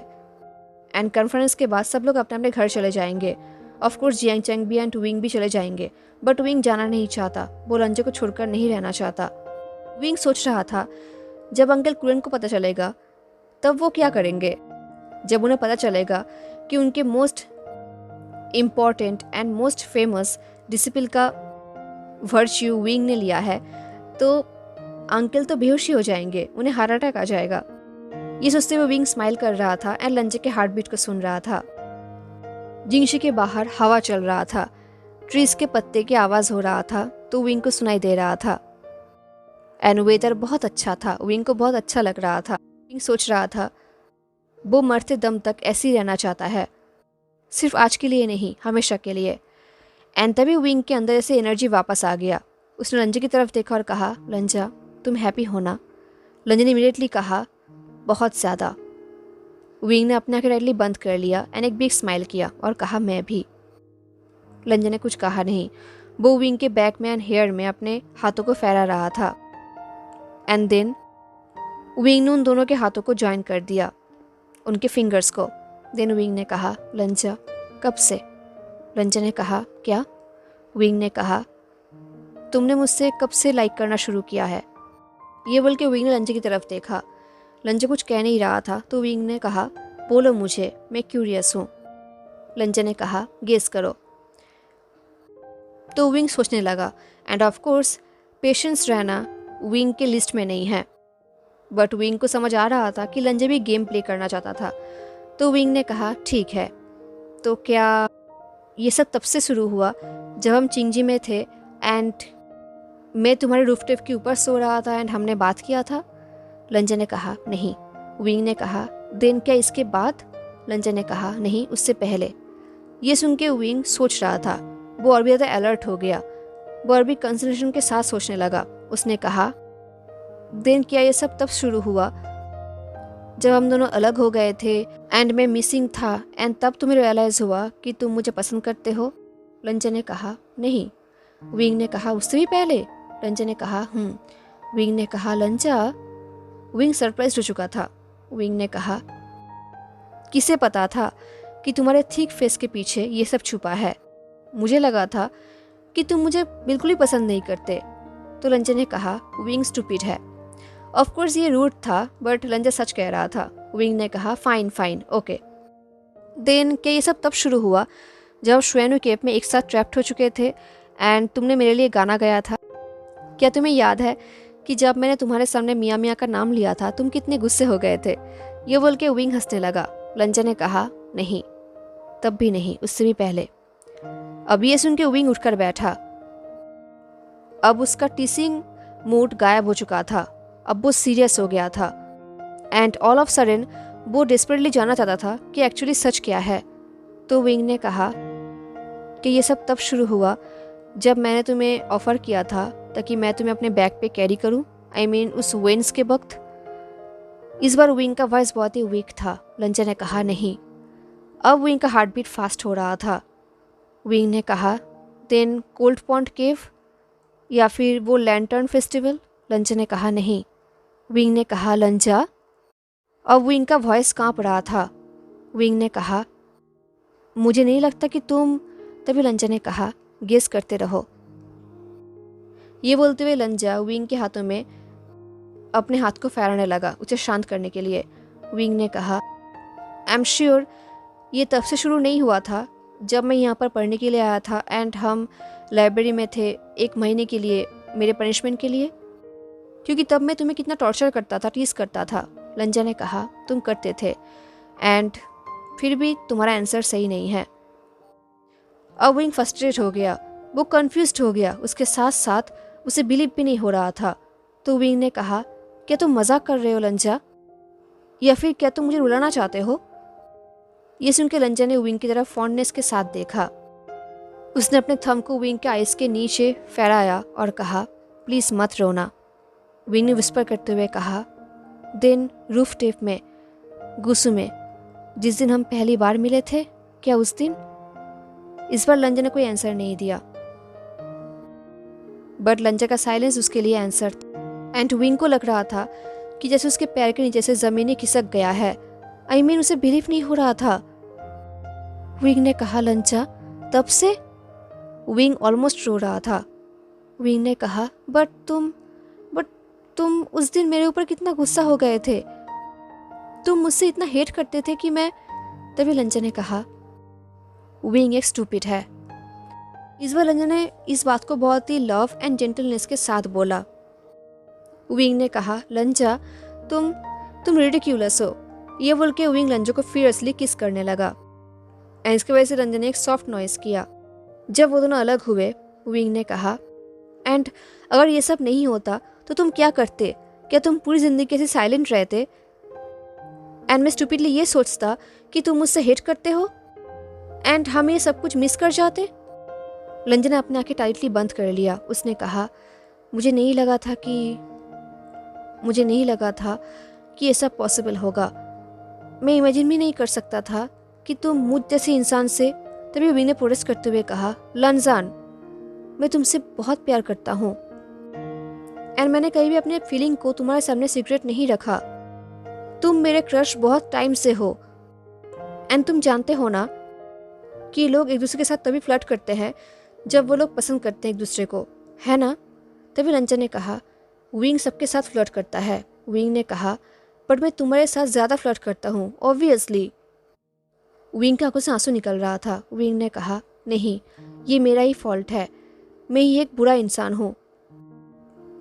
एंड कॉन्फ्रेंस के बाद सब लोग अपने अपने घर चले जाएंगे। ऑफ कोर्स जियांग चैंग भी एंड विंग भी चले जाएंगे, बट विंग जाना नहीं चाहता। वो लंजा को छोड़कर नहीं रहना चाहता। विंग सोच रहा था जब अंकल कुरेन को पता चलेगा तब वो क्या करेंगे। जब उन्हें पता चलेगा कि उनके most important and most famous disciple का वर्च्यू विंग ने लिया है, तो अंकल तो बेहोश ही हो जाएंगे, उन्हें हार्ट अटैक आ जाएगा। ये सोचते हुए विंग स्माइल कर रहा था एंड लंजा के हार्ट बीट को सुन रहा था। जिंगशी के बाहर हवा चल रहा था, ट्रीज के पत्ते की आवाज हो रहा था, तो विंग को सुनाई दे रहा था। एंड वेदर बहुत अच्छा था, विंग को बहुत अच्छा लग रहा था। विंग सोच रहा था वो मरते दम तक ऐसे ही रहना चाहता है, सिर्फ आज के लिए नहीं हमेशा के लिए। एंड तभी विंग के अंदर ऐसे एनर्जी वापस आ गया। उसने लंजा की तरफ देखा और कहा लंजा तुम हैप्पी हो ना। लंजा ने इमीडिएटली कहा बहुत ज़्यादा। विंग ने अपने आंखें डायरेक्टली बंद कर लिया एंड एक बिग स्माइल किया और कहा मैं भी। लंजा ने कुछ कहा नहीं। वो विंग के बैक में एंड हेयर में अपने हाथों को फैला रहा था। एंड देन विंग ने उन दोनों के हाथों को ज्वाइन कर दिया, उनके फिंगर्स को। देन विंग ने कहा, लंजा कब से? लंजा ने कहा, क्या? विंग ने कहा, तुमने मुझसे कब से लाइक करना शुरू किया है? ये बोल के विंग ने लंजा की तरफ देखा। लंजा कुछ कह नहीं रहा था तो विंग ने कहा, बोलो मुझे, मैं क्यूरियस हूँ। लंजा ने कहा, गेस करो। तो विंग सोचने लगा, एंड ऑफ कोर्स पेशेंस रहना विंग के लिस्ट में नहीं है, बट विंग को समझ आ रहा था कि लंजा भी गेम प्ले करना चाहता था। तो विंग ने कहा, ठीक है, तो क्या ये सब तब से शुरू हुआ जब हम चिंगजी में थे एंड मैं तुम्हारे रूफटॉप के ऊपर सो रहा था एंड हमने बात किया था? लंजा ने कहा, नहीं। विंग ने कहा, देन क्या इसके बाद? लंजा ने कहा, नहीं, उससे पहले। ये सुन के विंग सोच रहा था। वो और भी ज़्यादा अलर्ट हो गया, वो और भी कंसंट्रेशन के साथ सोचने लगा। उसने कहा, देन क्या ये सब तब शुरू हुआ जब हम दोनों अलग हो गए थे एंड मैं मिसिंग था एंड तब तुम्हें रियलाइज़ हुआ कि तुम मुझे पसंद करते हो? लंजा ने कहा, नहीं। विंग ने कहा, उससे भी पहले? लंजा ने कहा, विंग ने कहा, लंजा। विंग सरप्राइज हो चुका था। विंग ने कहा, किसे पता था कि तुम्हारे थिक फेस के पीछे ये सब छुपा है? मुझे लगा था कि तुम मुझे बिल्कुल ही पसंद नहीं करते। तो लंजा ने कहा, विंग स्टूपिड है। ऑफ कोर्स ये रूड था, बट लंजा सच कह रहा था। विंग ने कहा, फाइन फाइन, ओके। देन क्या ये सब तब शुरू हुआ जब श्वेनु केव में एक साथ ट्रैप्ड हो चुके थे एंड तुमने मेरे लिए गाना गाया था? क्या तुम्हें याद है कि जब मैंने तुम्हारे सामने मियाँ मियाँ का नाम लिया था तुम कितने गुस्से हो गए थे? ये बोल के विंग हंसने लगा। लंजा ने कहा, नहीं, तब भी नहीं, उससे भी पहले। अब ये सुन के विंग उठकर बैठा। अब उसका टीसिंग मूड गायब हो चुका था। अब वो सीरियस हो गया था एंड ऑल ऑफ सडन वो डेस्परेटली जानना चाहता था कि एक्चुअली सच क्या है। तो विंग ने कहा कि ये सब तब शुरू हुआ जब मैंने तुम्हें ऑफ़र किया था ताकि मैं तुम्हें अपने बैग पे कैरी करूं, आई मीन उस वेंस के वक्त। इस बार विंग का वॉइस बहुत ही वीक था। लंजा ने कहा, नहीं। अब विंग का हार्ट बीट फास्ट हो रहा था। विंग ने कहा, देन कोल्ड पॉन्ड केव या फिर वो लैंटर्न फेस्टिवल? लंजा ने कहा, नहीं। विंग ने कहा, लंजा। अब विंग का वॉइस कांप रहा था। विंग ने कहा, मुझे नहीं लगता कि तुम। तभी लंजा ने कहा, गेस करते रहो। ये बोलते हुए लंजा विंग के हाथों में अपने हाथ को फेराने लगा उसे शांत करने के लिए। विंग ने कहा, आई एम श्योर ये तब से शुरू नहीं हुआ था जब मैं यहाँ पर पढ़ने के लिए आया था एंड हम लाइब्रेरी में थे 1 महीने के लिए मेरे पनिशमेंट के लिए, क्योंकि तब मैं तुम्हें कितना टॉर्चर करता था, टीज करता था। लंजा ने कहा, तुम करते थे एंड फिर भी तुम्हारा आंसर सही नहीं है। अब विंग फ्रस्ट्रेट हो गया, वो कंफ्यूज्ड हो गया, उसके साथ साथ उसे बिलीव भी नहीं हो रहा था। तो विंग ने कहा, क्या तुम मजाक कर रहे हो लंजा, या फिर क्या तुम मुझे रुलाना चाहते हो? ये सुनकर लंजा ने विंग की तरफ फॉन्डनेस के साथ देखा। उसने अपने थंब को विंग के आइस के नीचे फहराया और कहा, प्लीज मत रोना। विंग ने विस्पर करते हुए कहा, दिन रूफ टेप में गुस्सू में जिस दिन हम पहली बार मिले थे, क्या उस दिन? इस बार लंजा ने कोई आंसर नहीं दिया, बट लंजा का साइलेंस उसके लिए आंसर था। एंड विंग को लग रहा था कि जैसे उसके पैर के नीचे से जमीन खिसक गया है। आई मीन उसे बिलीव नहीं हो रहा था। विंग ने कहा, लंजा तब से? विंग ऑलमोस्ट रो रहा था। विंग ने कहा, बट तुम उस दिन मेरे ऊपर कितना गुस्सा हो गए थे, तुम मुझसे इतना हेट करते थे कि मैं। तभी लंजा ने कहा, विंग एक स्टूपिड है। इस बार लंजा ने इस बात को बहुत ही लव एंड जेंटलनेस के साथ बोला। विंग ने कहा, लंजा तुम रिडिक्यूलस हो। ये बोल के विंग लंजा को फियर्सली किस करने लगा एंड इसकी वजह से लंजा ने एक सॉफ्ट नॉइस किया। जब वो दोनों अलग हुए, विंग ने कहा, एंड अगर ये सब नहीं होता तो तुम क्या करते? क्या तुम पूरी जिंदगी ऐसे साइलेंट रहते एंड मैं स्टूपिडली ये सोचता कि तुम मुझसे हेट करते हो एंड हम ये सब कुछ मिस कर जाते? लंजा ने अपनी आंखें टाइटली बंद कर लिया। उसने कहा, मुझे नहीं लगा था कि ये सब पॉसिबल होगा। मैं इमेजिन भी नहीं कर सकता था कि तुम मुझ जैसे इंसान से। तभी विंग ने प्रोटेस्ट करते हुए कहा, लंजान मैं तुमसे बहुत प्यार करता हूँ। एंड मैंने कहीं भी अपने फीलिंग को तुम्हारे सामने सीक्रेट नहीं रखा। तुम मेरे क्रश बहुत टाइम से हो एंड तुम जानते हो ना कि लोग एक दूसरे के साथ तभी फ्लर्ट करते हैं जब वो लोग पसंद करते हैं एक दूसरे को, है ना? तभी रंजन ने कहा, विंग सबके साथ फ्लर्ट करता है। विंग ने कहा, पर मैं तुम्हारे साथ ज़्यादा फ्लर्ट करता हूँ ऑब्वियसली। विंग की आंखों से आंसू निकल रहा था। विंग ने कहा, नहीं, ये मेरा ही फॉल्ट है, मैं ही एक बुरा इंसान हूँ,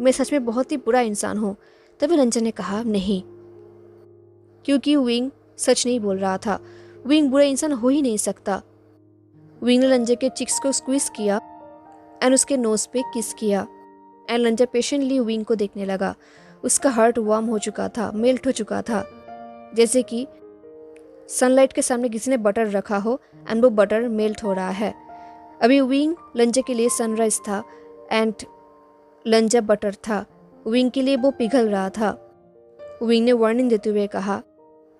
मैं सच में बहुत ही बुरा इंसान हूँ। तभी रंजन ने कहा, नहीं, क्योंकि विंग सच नहीं बोल रहा था। विंग बुरा इंसान हो ही नहीं सकता। विंग ने रंजन के चिक्स को स्क्वीज किया एंड उसके नोज पे किस किया एंड रंजन पेशेंटली विंग को देखने लगा। उसका हार्ट वार्म हो चुका था, मेल्ट हो चुका था, जैसे कि सनलाइट के सामने किसी ने बटर रखा हो एंड वो बटर मेल्ट हो रहा है। अभी विंग लंजा के लिए सनराइज था एंड लंजा बटर था। विंग के लिए वो पिघल रहा था। विंग ने वार्निंग देते हुए कहा,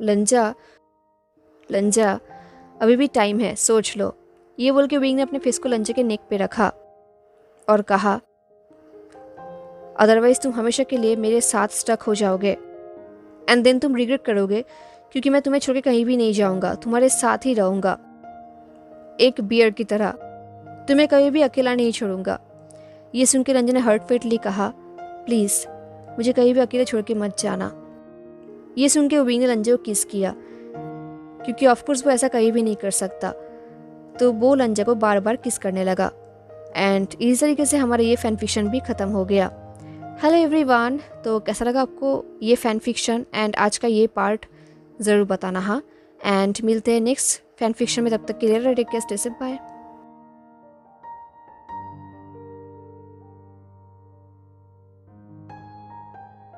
लंजा लंजा अभी भी टाइम है, सोच लो। ये बोल के विंग ने अपने फेस को लंजा के नेक पे रखा और कहा, अदरवाइज तुम हमेशा के लिए मेरे साथ स्टक हो जाओगे एंड देन तुम रिग्रेट करोगे, क्योंकि मैं तुम्हें छोड़ के कहीं भी नहीं जाऊंगा, तुम्हारे साथ ही रहूंगा एक बियर की तरह, तुम्हें कभी भी अकेला नहीं छोड़ूंगा। ये सुन के रंजन ने हर्टफुली कहा, प्लीज़ मुझे कहीं भी अकेले छोड़ के मत जाना। ये सुन के विंग ने लंजा को किस किया, क्योंकि ऑफकोर्स वो ऐसा कहीं भी नहीं कर सकता, तो वो लंजा को बार बार किस करने लगा एंड इस तरीके से हमारा ये फैन फिक्शन भी ख़त्म हो गया। हेलो एवरीवन, तो कैसा लगा आपको ये फैन फिक्शन एंड आज का ये पार्ट ज़रूर बताना। हाँ, एंड मिलते हैं नेक्स्ट फैन फिक्शन में, तब तक के लिए take care, stay safe, bye.